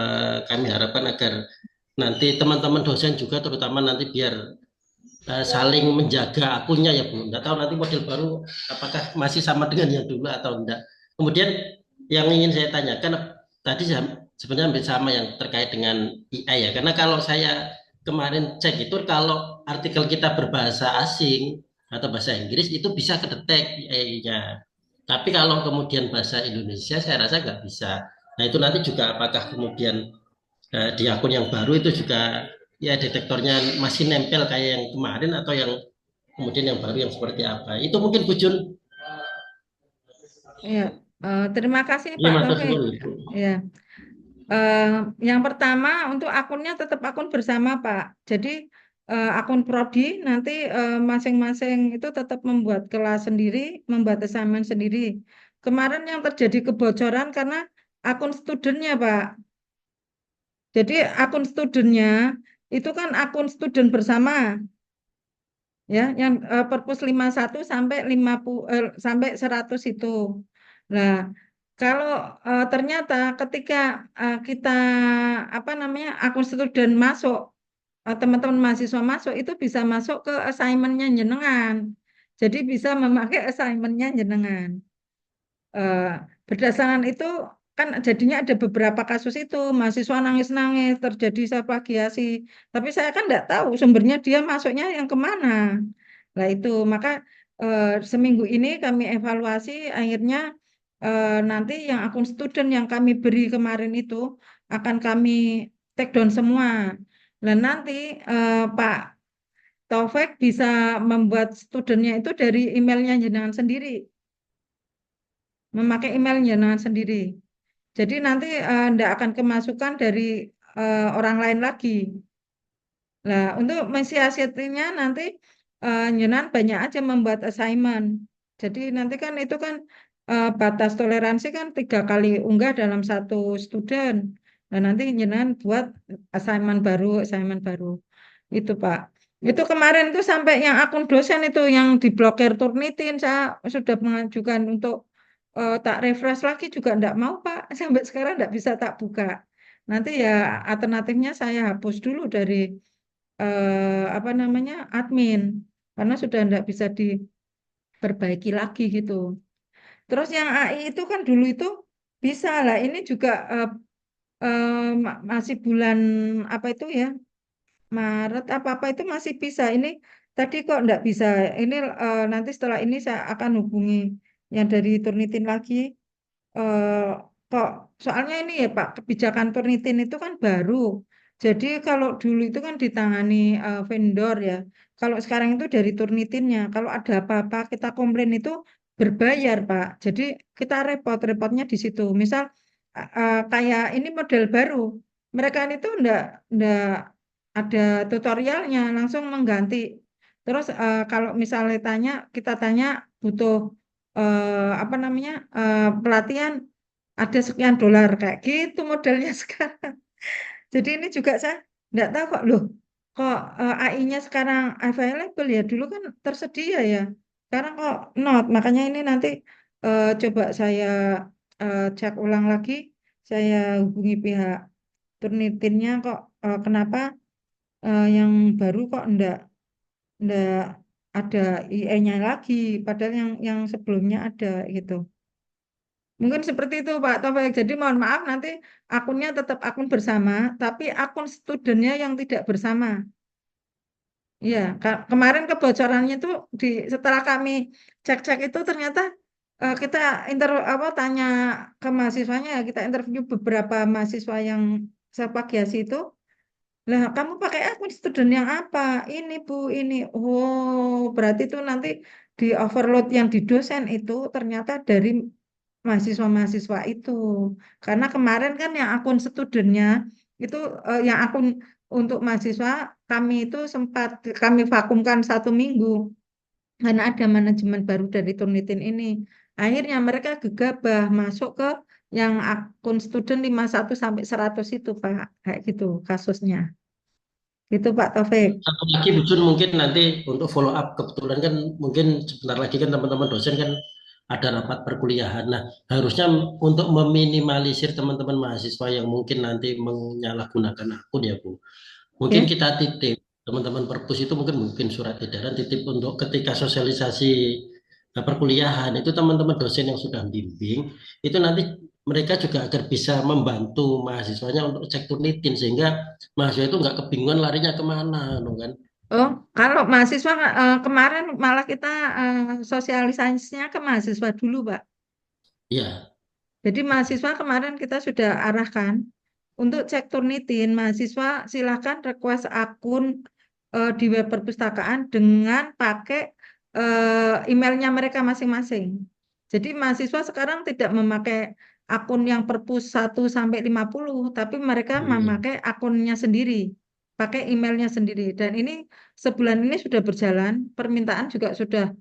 kami harapkan agar nanti teman-teman dosen juga terutama nanti biar saling menjaga akunnya ya Bu. Nggak tahu nanti model baru apakah masih sama dengan yang dulu atau enggak. Kemudian yang ingin saya tanyakan tadi sebenarnya hampir sama yang terkait dengan AI ya. Karena kalau saya kemarin cek itu kalau artikel kita berbahasa asing atau bahasa Inggris itu bisa kedetek AI-nya. Tapi kalau kemudian bahasa Indonesia saya rasa nggak bisa. Nah itu nanti juga apakah kemudian di akun yang baru itu juga ya detektornya masih nempel kayak yang kemarin atau yang kemudian yang baru yang seperti apa? Itu mungkin Bu Jun. Ya, terima kasih Iya, Pak matur Taufik. suwun. Ya. Eh, yang pertama untuk akunnya tetap akun bersama Pak. Jadi akun prodi nanti masing-masing itu tetap membuat kelas sendiri, membuat assignment sendiri. Kemarin yang terjadi kebocoran karena akun studentnya Pak. Jadi akun studentnya itu kan akun student bersama, ya, yang perpus 51 sampai 50 sampai 100 itu. Nah, kalau ternyata ketika kita apa namanya akun student masuk, teman-teman mahasiswa masuk itu bisa masuk ke assignmentnya jenengan. Jadi bisa memakai assignmentnya jenengan. Eh, Berdasarkan itu kan jadinya ada beberapa kasus itu mahasiswa nangis-nangis terjadi plagiasi. Tapi saya kan nggak tahu sumbernya dia masuknya yang kemana. Nah itu maka seminggu ini kami evaluasi akhirnya nanti yang akun student yang kami beri kemarin itu akan kami take down semua. Dan nanti Pak Taufik bisa membuat studentnya itu dari emailnya jenengan sendiri, memakai email jenengan sendiri. Jadi nanti tidak akan kemasukan dari orang lain lagi. Nah, untuk mensiasatinya nanti jenengan banyak aja membuat assignment. Jadi nanti kan itu kan batas toleransi kan 3 kali unggah dalam satu student. Nah, nanti jenengan buat assignment baru. Itu Pak. Itu kemarin itu sampai yang akun dosen itu yang diblokir Turnitin, saya sudah mengajukan untuk tak refresh lagi juga enggak mau Pak. Sampai sekarang enggak bisa tak buka. Nanti ya alternatifnya saya hapus dulu dari apa namanya admin karena sudah enggak bisa diperbaiki lagi gitu. Terus yang AI itu kan dulu itu bisa lah. Ini juga masih bulan apa itu ya? Maret apa-apa itu masih bisa. Ini tadi kok enggak bisa. Ini nanti setelah ini saya akan hubungi yang dari Turnitin lagi. Eh, Kok soalnya ini ya Pak, kebijakan Turnitin itu kan baru. Jadi kalau dulu itu kan ditangani vendor ya. Kalau sekarang itu dari Turnitinnya. Kalau ada apa-apa kita komplain itu berbayar, Pak. Jadi kita repot-repotnya di situ. Misal kayak ini model baru. Mereka itu ndak ada tutorialnya, langsung mengganti. Terus kalau misalnya kita tanya butuh apa namanya pelatihan ada sekian dolar kayak gitu modelnya sekarang. Jadi ini juga saya nggak tahu kok loh, kok AI-nya sekarang available ya, dulu kan tersedia ya, sekarang kok not. Makanya ini nanti coba saya cek ulang lagi, saya hubungi pihak Turnitinnya kok kenapa yang baru kok ndak ada IE-nya lagi, padahal yang sebelumnya ada gitu. Mungkin seperti itu Pak Taufik. Jadi mohon maaf nanti akunnya tetap akun bersama, tapi akun studentnya yang tidak bersama. Iya, kemarin kebocorannya itu setelah kami cek-cek itu ternyata kita apa tanya ke mahasiswanya, kita interview beberapa mahasiswa yang sepagiasi itu. Lah, kamu pakai akun student yang apa? Ini Bu, ini. Oh, berarti itu nanti di overload yang di dosen itu ternyata dari mahasiswa-mahasiswa itu. Karena kemarin kan yang akun studentnya itu yang akun untuk mahasiswa kami itu sempat kami vakumkan 1 minggu karena ada manajemen baru dari Turnitin ini. Akhirnya mereka gegabah masuk ke yang akun student 51 sampai 100 itu Pak. Kayak gitu kasusnya. Itu Pak Taufik. Satu lagi Bu Jun, mungkin nanti untuk follow up, kebetulan kan mungkin sebentar lagi kan teman-teman dosen kan ada rapat perkuliahan. Nah, harusnya untuk meminimalisir teman-teman mahasiswa yang mungkin nanti menyalahgunakan akun ya Bu. Mungkin Ya. kita titip teman-teman perpus itu mungkin surat edaran titip untuk ketika sosialisasi perkuliahan itu teman-teman dosen yang sudah bimbing itu nanti mereka juga agar bisa membantu mahasiswanya untuk cek Turnitin sehingga mahasiswa itu nggak kebingungan larinya kemana, no kan? Oh, kalau mahasiswa kemarin malah kita sosialisasinya ke mahasiswa dulu, Pak. Iya, Jadi mahasiswa kemarin kita sudah arahkan untuk cek Turnitin. Mahasiswa silahkan request akun di web perpustakaan dengan pakai emailnya mereka masing-masing. Jadi mahasiswa sekarang tidak memakai akun yang perpus 1 sampai 50, tapi mereka iya, memakai akunnya sendiri, pakai emailnya sendiri. Dan ini sebulan ini sudah berjalan, permintaan juga sudah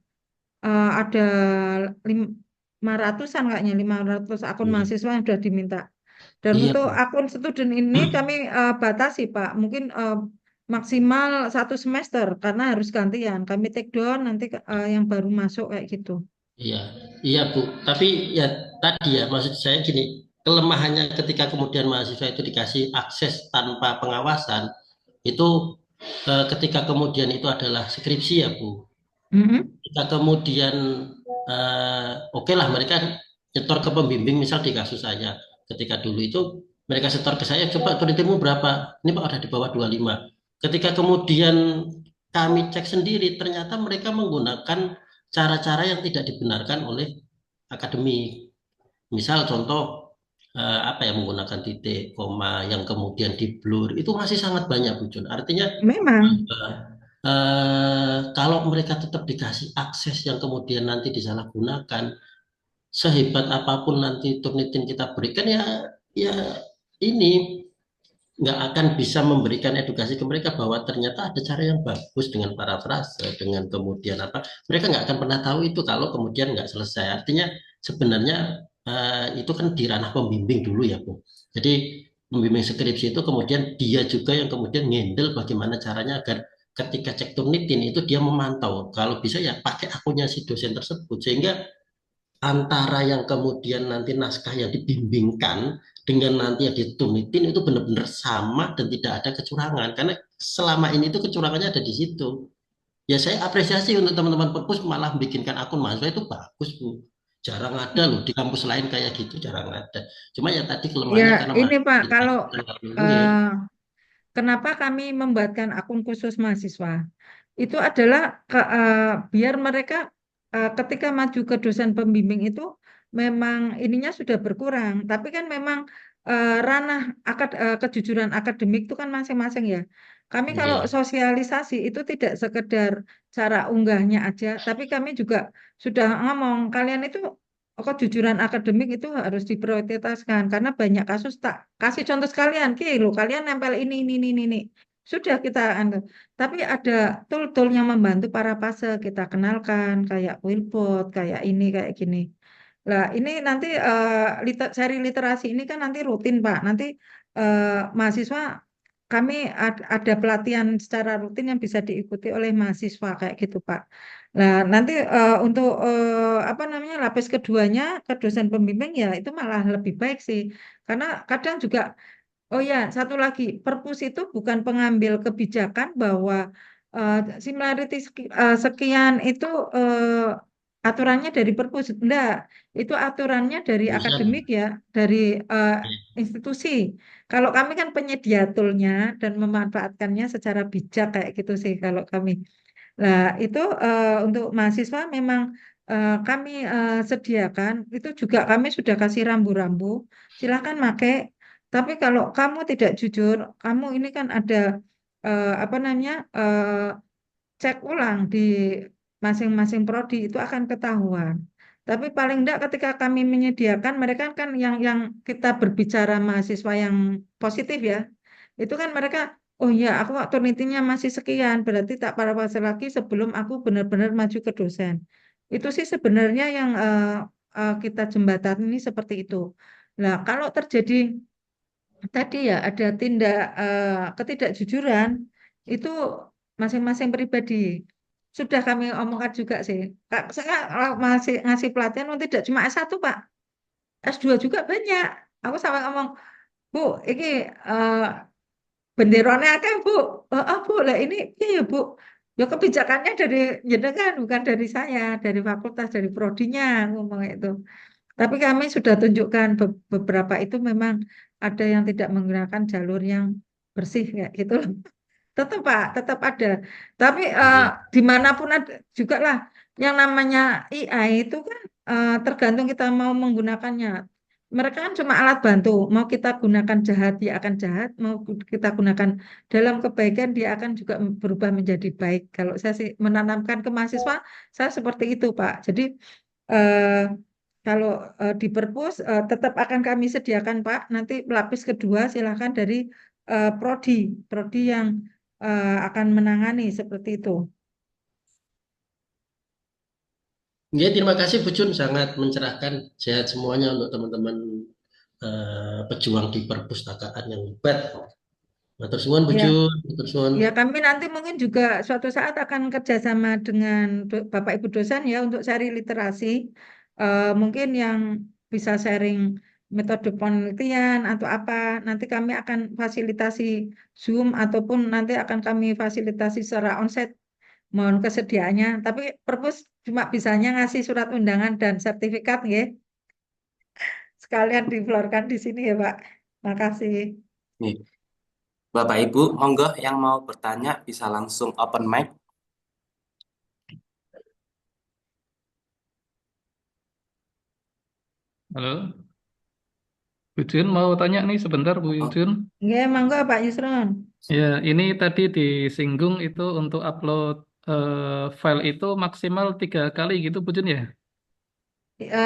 ada 500-an kayaknya, 500 akun iya, mahasiswa yang sudah diminta. Dan iya, untuk Bu. akun student ini kami batasi Pak, mungkin maksimal 1 semester karena harus gantian. Kami take down nanti yang baru masuk kayak gitu. Iya, iya Bu. Tapi ya tadi ya maksud saya gini, kelemahannya ketika kemudian mahasiswa itu dikasih akses tanpa pengawasan, itu ketika kemudian itu adalah skripsi ya Bu. Mhm. Ketika kemudian oke lah mereka nyetor ke pembimbing misal di kasus saya. Ketika dulu itu mereka setor ke saya, coba kreditmu berapa? Ini Pak udah di bawah 25. Ketika kemudian kami cek sendiri, ternyata mereka menggunakan cara-cara yang tidak dibenarkan oleh akademik. Misal contoh apa ya menggunakan titik, koma yang kemudian di blur itu masih sangat banyak Bu Jun. Artinya Memang, kalau mereka tetap dikasih akses yang kemudian nanti disalahgunakan, sehebat apapun nanti Turnitin kita berikan ya, ya ini nggak akan bisa memberikan edukasi ke mereka bahwa ternyata ada cara yang bagus dengan parafrase, dengan kemudian apa, mereka nggak akan pernah tahu itu kalau kemudian nggak selesai. Artinya sebenarnya itu kan di ranah pembimbing dulu ya Bu. Jadi pembimbing skripsi itu kemudian dia juga yang kemudian ngendel bagaimana caranya agar ketika cek Turnitin itu dia memantau. Kalau bisa ya pakai akunnya si dosen tersebut sehingga antara yang kemudian nanti naskah yang dibimbingkan dengan nanti yang ditunitin itu benar-benar sama dan tidak ada kecurangan karena selama ini itu kecurangannya ada di situ. Ya saya apresiasi untuk teman-teman perpus malah bikinkan akun mahasiswa itu bagus Bu. Jarang ada loh di kampus lain kayak gitu, jarang ada. Cuma ya tadi ya kelemahannya karena ini Pak, kalau mahasiswa. eh, kenapa kami membuatkan akun khusus mahasiswa? Itu adalah biar mereka ketika maju ke dosen pembimbing itu memang ininya sudah berkurang. Tapi kan memang ranah kejujuran akademik itu kan masing-masing ya. Kami kalau Nggih. sosialisasi itu tidak sekedar cara unggahnya aja, tapi kami juga sudah ngomong kalian itu kejujuran akademik itu harus diprioritaskan karena banyak kasus tak kasih contoh sekalian, ki lo kalian nempel ini. Sudah kita tapi ada tool-tool yang membantu para fase kita kenalkan kayak Wilpot, kayak ini kayak gini. Nah, ini nanti seri literasi ini kan nanti rutin, Pak. Nanti mahasiswa kami ada pelatihan secara rutin yang bisa diikuti oleh mahasiswa kayak gitu, Pak. Nah, nanti untuk apa namanya lapis keduanya ke dosen pembimbing ya itu malah lebih baik sih. Karena kadang juga oh ya, satu lagi, perpus itu bukan pengambil kebijakan bahwa eh, similarity sekian itu aturannya dari perpus. Enggak, itu aturannya dari akademik Jurusan. ya, dari eh, Nggih. institusi. Kalau kami kan penyedia toolnya dan memanfaatkannya secara bijak kayak gitu sih kalau kami. Nah, itu untuk mahasiswa memang kami sediakan, itu juga kami sudah kasih rambu-rambu, silahkan pakai. Tapi kalau kamu tidak jujur, kamu ini kan ada apa namanya cek ulang di masing-masing prodi itu akan ketahuan. Tapi paling enggak ketika kami menyediakan, mereka kan yang kita berbicara mahasiswa yang positif ya, itu kan mereka, oh ya aku kok turnitinya masih sekian, berarti tak para lagi sebelum aku benar-benar maju ke dosen. Itu sih sebenarnya yang kita jembatani seperti itu. Nah, kalau terjadi tadi ya ada tindak ketidakjujuran itu masing-masing pribadi. Sudah kami omongkan juga sih. Kak, saya kalau masih ngasih pelatihan oh, tidak cuma S1, Pak. S2 juga banyak. Aku sampai ngomong, Bu, ini eh, benderone akeh, Bu. Oh, Bu, lah ini iya ya, Bu. Ya kebijakannya dari jenengan bukan dari saya, dari fakultas, dari prodinya ngomong itu. Tapi kami sudah tunjukkan beberapa itu memang ada yang tidak menggunakan jalur yang bersih kayak gitu loh. Tetap Pak, tetap ada. Tapi Nggih. dimanapun ada juga lah yang namanya AI itu kan tergantung kita mau menggunakannya. Mereka kan cuma alat bantu. Mau kita gunakan jahat, dia akan jahat. Mau kita gunakan dalam kebaikan, dia akan juga berubah menjadi baik. Kalau saya sih menanamkan ke mahasiswa, saya seperti itu Pak. Jadi eh, kalau di perpus tetap akan kami sediakan Pak. Nanti lapis kedua silahkan dari prodi, prodi yang akan menangani seperti itu. Nggih, terima kasih Bu Jun, sangat mencerahkan. Sehat semuanya untuk teman-teman pejuang di perpustakaan yang hebat. Matur suwun Bu Ya, Jun, matur suwun. ya kami nanti mungkin juga suatu saat akan kerjasama dengan Bapak Ibu dosen ya untuk seri literasi. Mungkin yang bisa sharing metode penelitian atau apa. Nanti kami akan fasilitasi Zoom ataupun nanti akan kami fasilitasi secara onsite. Mohon kesediaannya. Tapi perpus cuma bisanya ngasih surat undangan dan sertifikat ya. Sekalian diflorkan di sini ya Pak. Makasih. Nih, Bapak Ibu, monggo yang mau bertanya bisa langsung open mic. Halo, Bu Jun mau tanya nih sebentar Bu Oh, Jun. Nggih, monggo Pak Yusron. Ya, ini tadi disinggung itu untuk upload file itu maksimal 3 kali gitu Bu Jun ya?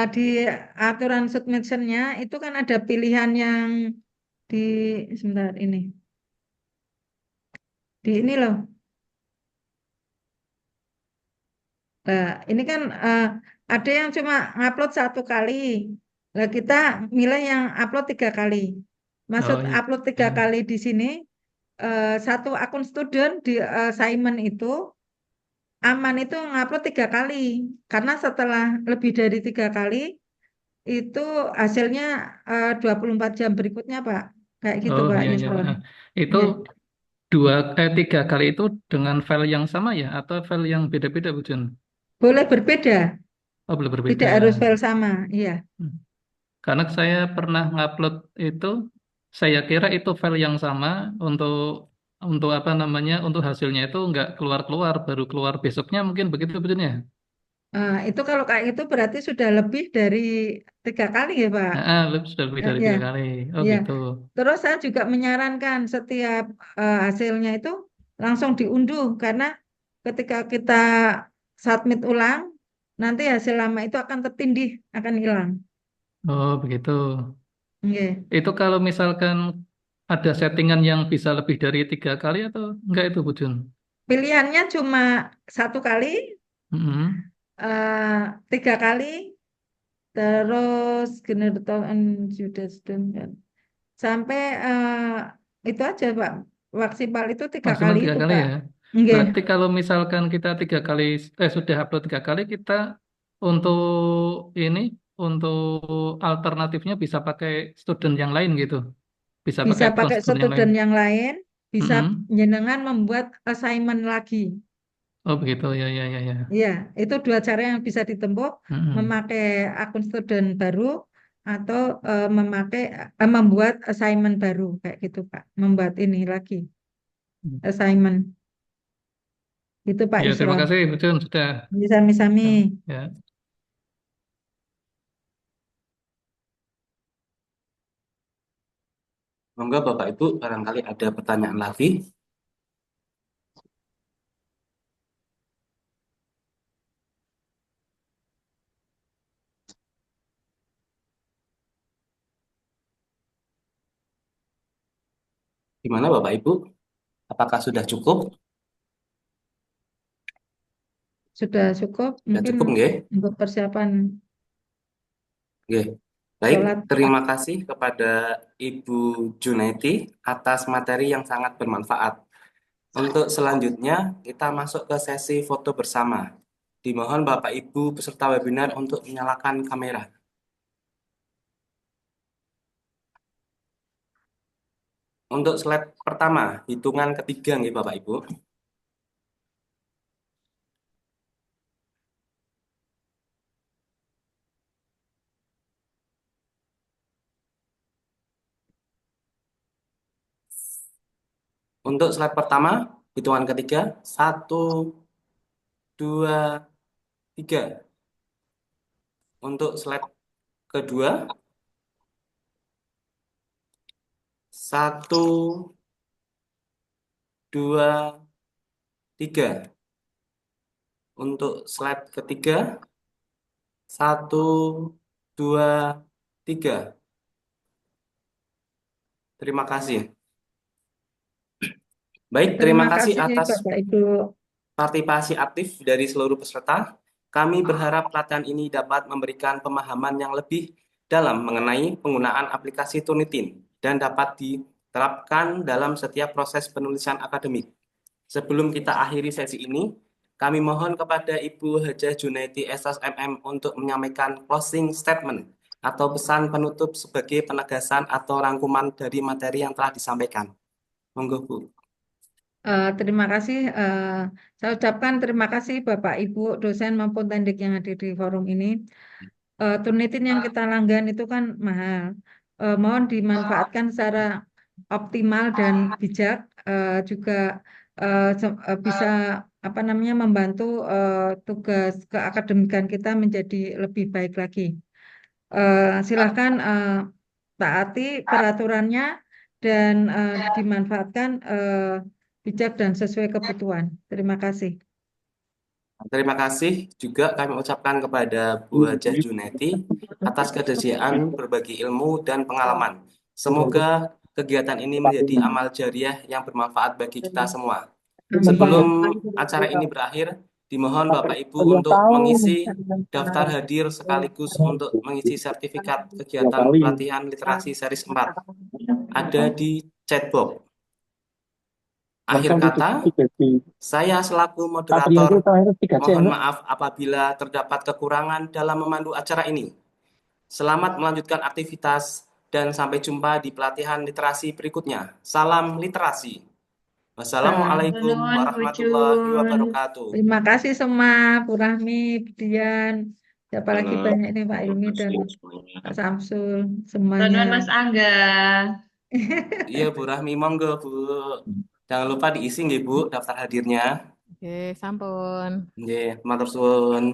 Di aturan submissionnya itu kan ada pilihan yang di sebentar ini. Di ini loh. Nah, ini kan ada yang cuma ngupload 1 kali. Nah, kita milih yang upload 3 kali. Maksud Oh iya. upload 3 kali di sini satu akun student di assignment itu aman itu ngupload 3 kali. Karena setelah lebih dari 3 kali itu hasilnya 24 jam berikutnya, Pak. Kayak gitu, Oh Pak iya iya. Yusron. Nah, itu Ya. 3 kali itu dengan file yang sama ya atau file yang beda-beda Bu Jun? Boleh berbeda, Oh boleh berbeda. tidak harus file sama. Iya. Hmm. Karena saya pernah ngupload itu, saya kira itu file yang sama untuk apa namanya untuk hasilnya itu nggak keluar-keluar, baru keluar besoknya mungkin begitu Bu Jun ya? Itu kalau kayak gitu berarti sudah lebih dari 3 kali ya, Pak? Sudah lebih Ya, dari ya, 3 kali. Oh ya. gitu. Terus saya juga menyarankan setiap hasilnya itu langsung diunduh karena ketika kita submit ulang, nanti hasil lama itu akan tertindih, akan hilang. Oh begitu. Nggih. Itu kalau misalkan ada settingan yang bisa lebih dari 3 kali atau enggak itu Bu Jun? Pilihannya cuma 1 kali, Mm-mm. 3 kali, terus Generton Judas kan. Sampai itu aja, Pak. Maksimal itu tiga Maksimal kali tiga itu, kali Pak. ya. Nggih. Berarti kalau misalkan kita 3 kali, sudah upload 3 kali, kita untuk ini, untuk alternatifnya bisa pakai student yang lain gitu. Bisa pakai Bisa akun pakai student yang lain. student yang lain, bisa Mm-mm. jenengan membuat assignment lagi. Oh begitu, ya ya ya ya. Iya, itu 2 cara yang bisa ditempuh, Mm-mm. memakai akun student baru atau membuat assignment baru kayak gitu, Pak. Membuat ini lagi assignment. Itu Pak Ya terima Isron. kasih Bu Jun sudah. Sami-sami. Ya. Monggo Bapak Ibu, barangkali ada pertanyaan lagi. Gimana Bapak Ibu? Apakah sudah cukup? Sudah cukup Sudah mungkin cukup nggih? untuk persiapan Nggih. Baik, sholat. terima kasih kepada Ibu Junaiti atas materi yang sangat bermanfaat. Untuk selanjutnya, kita masuk ke sesi foto bersama. Dimohon Bapak Ibu peserta webinar untuk menyalakan kamera. Untuk slide pertama, hitungan ketiga nih Bapak Ibu. Untuk slide pertama, hitungan ketiga, 1, 2, 3. Untuk slide kedua, 1, 2, 3. Untuk slide ketiga, 1, 2, 3. Terima kasih. Baik, terima Terima kasih kasih atas Bapak Ibu. partisipasi aktif dari seluruh peserta. Kami berharap pelatihan ini dapat memberikan pemahaman yang lebih dalam mengenai penggunaan aplikasi Turnitin dan dapat diterapkan dalam setiap proses penulisan akademik. Sebelum kita akhiri sesi ini, kami mohon kepada Ibu Hajah Junaiti SH MM untuk menyampaikan closing statement atau pesan penutup sebagai penegasan atau rangkuman dari materi yang telah disampaikan. Monggo Bu. Terima kasih. Saya ucapkan terima kasih Bapak Ibu dosen maupun tendik yang hadir di forum ini. Turnitin yang kita langgan itu kan mahal. Mohon dimanfaatkan secara optimal dan bijak. Juga bisa apa namanya membantu tugas keakademikan kita menjadi lebih baik lagi. Silahkan taati peraturannya dan dimanfaatkan bijak dan sesuai kebutuhan. Terima kasih. Terima kasih juga kami ucapkan kepada Bu Hajah Junaiti atas ketersediaan berbagi ilmu dan pengalaman. Semoga kegiatan ini menjadi amal jariah yang bermanfaat bagi kita semua. Sebelum acara ini berakhir, dimohon Bapak Ibu untuk mengisi daftar hadir sekaligus untuk mengisi sertifikat kegiatan pelatihan literasi series 4. Ada di chatbox. Akhir kata, saya selaku moderator mohon maaf apabila terdapat kekurangan dalam memandu acara ini. Selamat melanjutkan aktivitas dan sampai jumpa di pelatihan literasi berikutnya. Salam literasi. Wassalamualaikum warahmatullahi wabarakatuh. Terima kasih semua, Bu Rahmi, Bu Dian, siapa lagi banyak ini Pak Ilmi dan Pak Samsul, semuanya. Mas Angga. Iya Bu Rahmi, monggo Bu. Jangan lupa diisi nggih Bu daftar hadirnya. Oke, sampun. Nggih, matur suwun.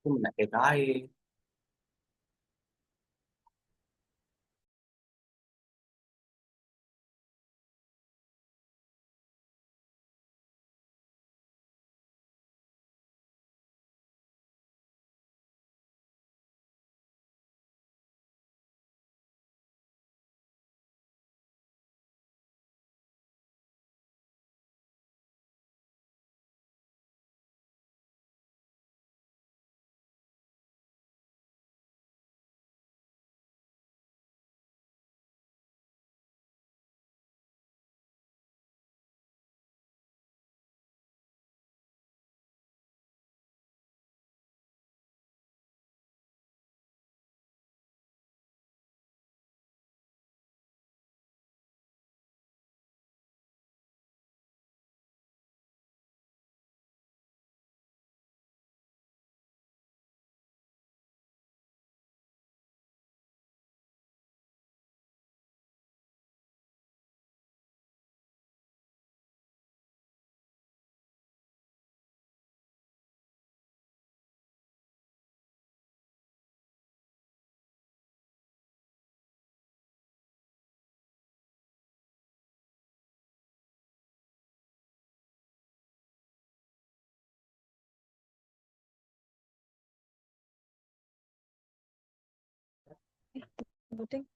Itu menaik kae. Penting.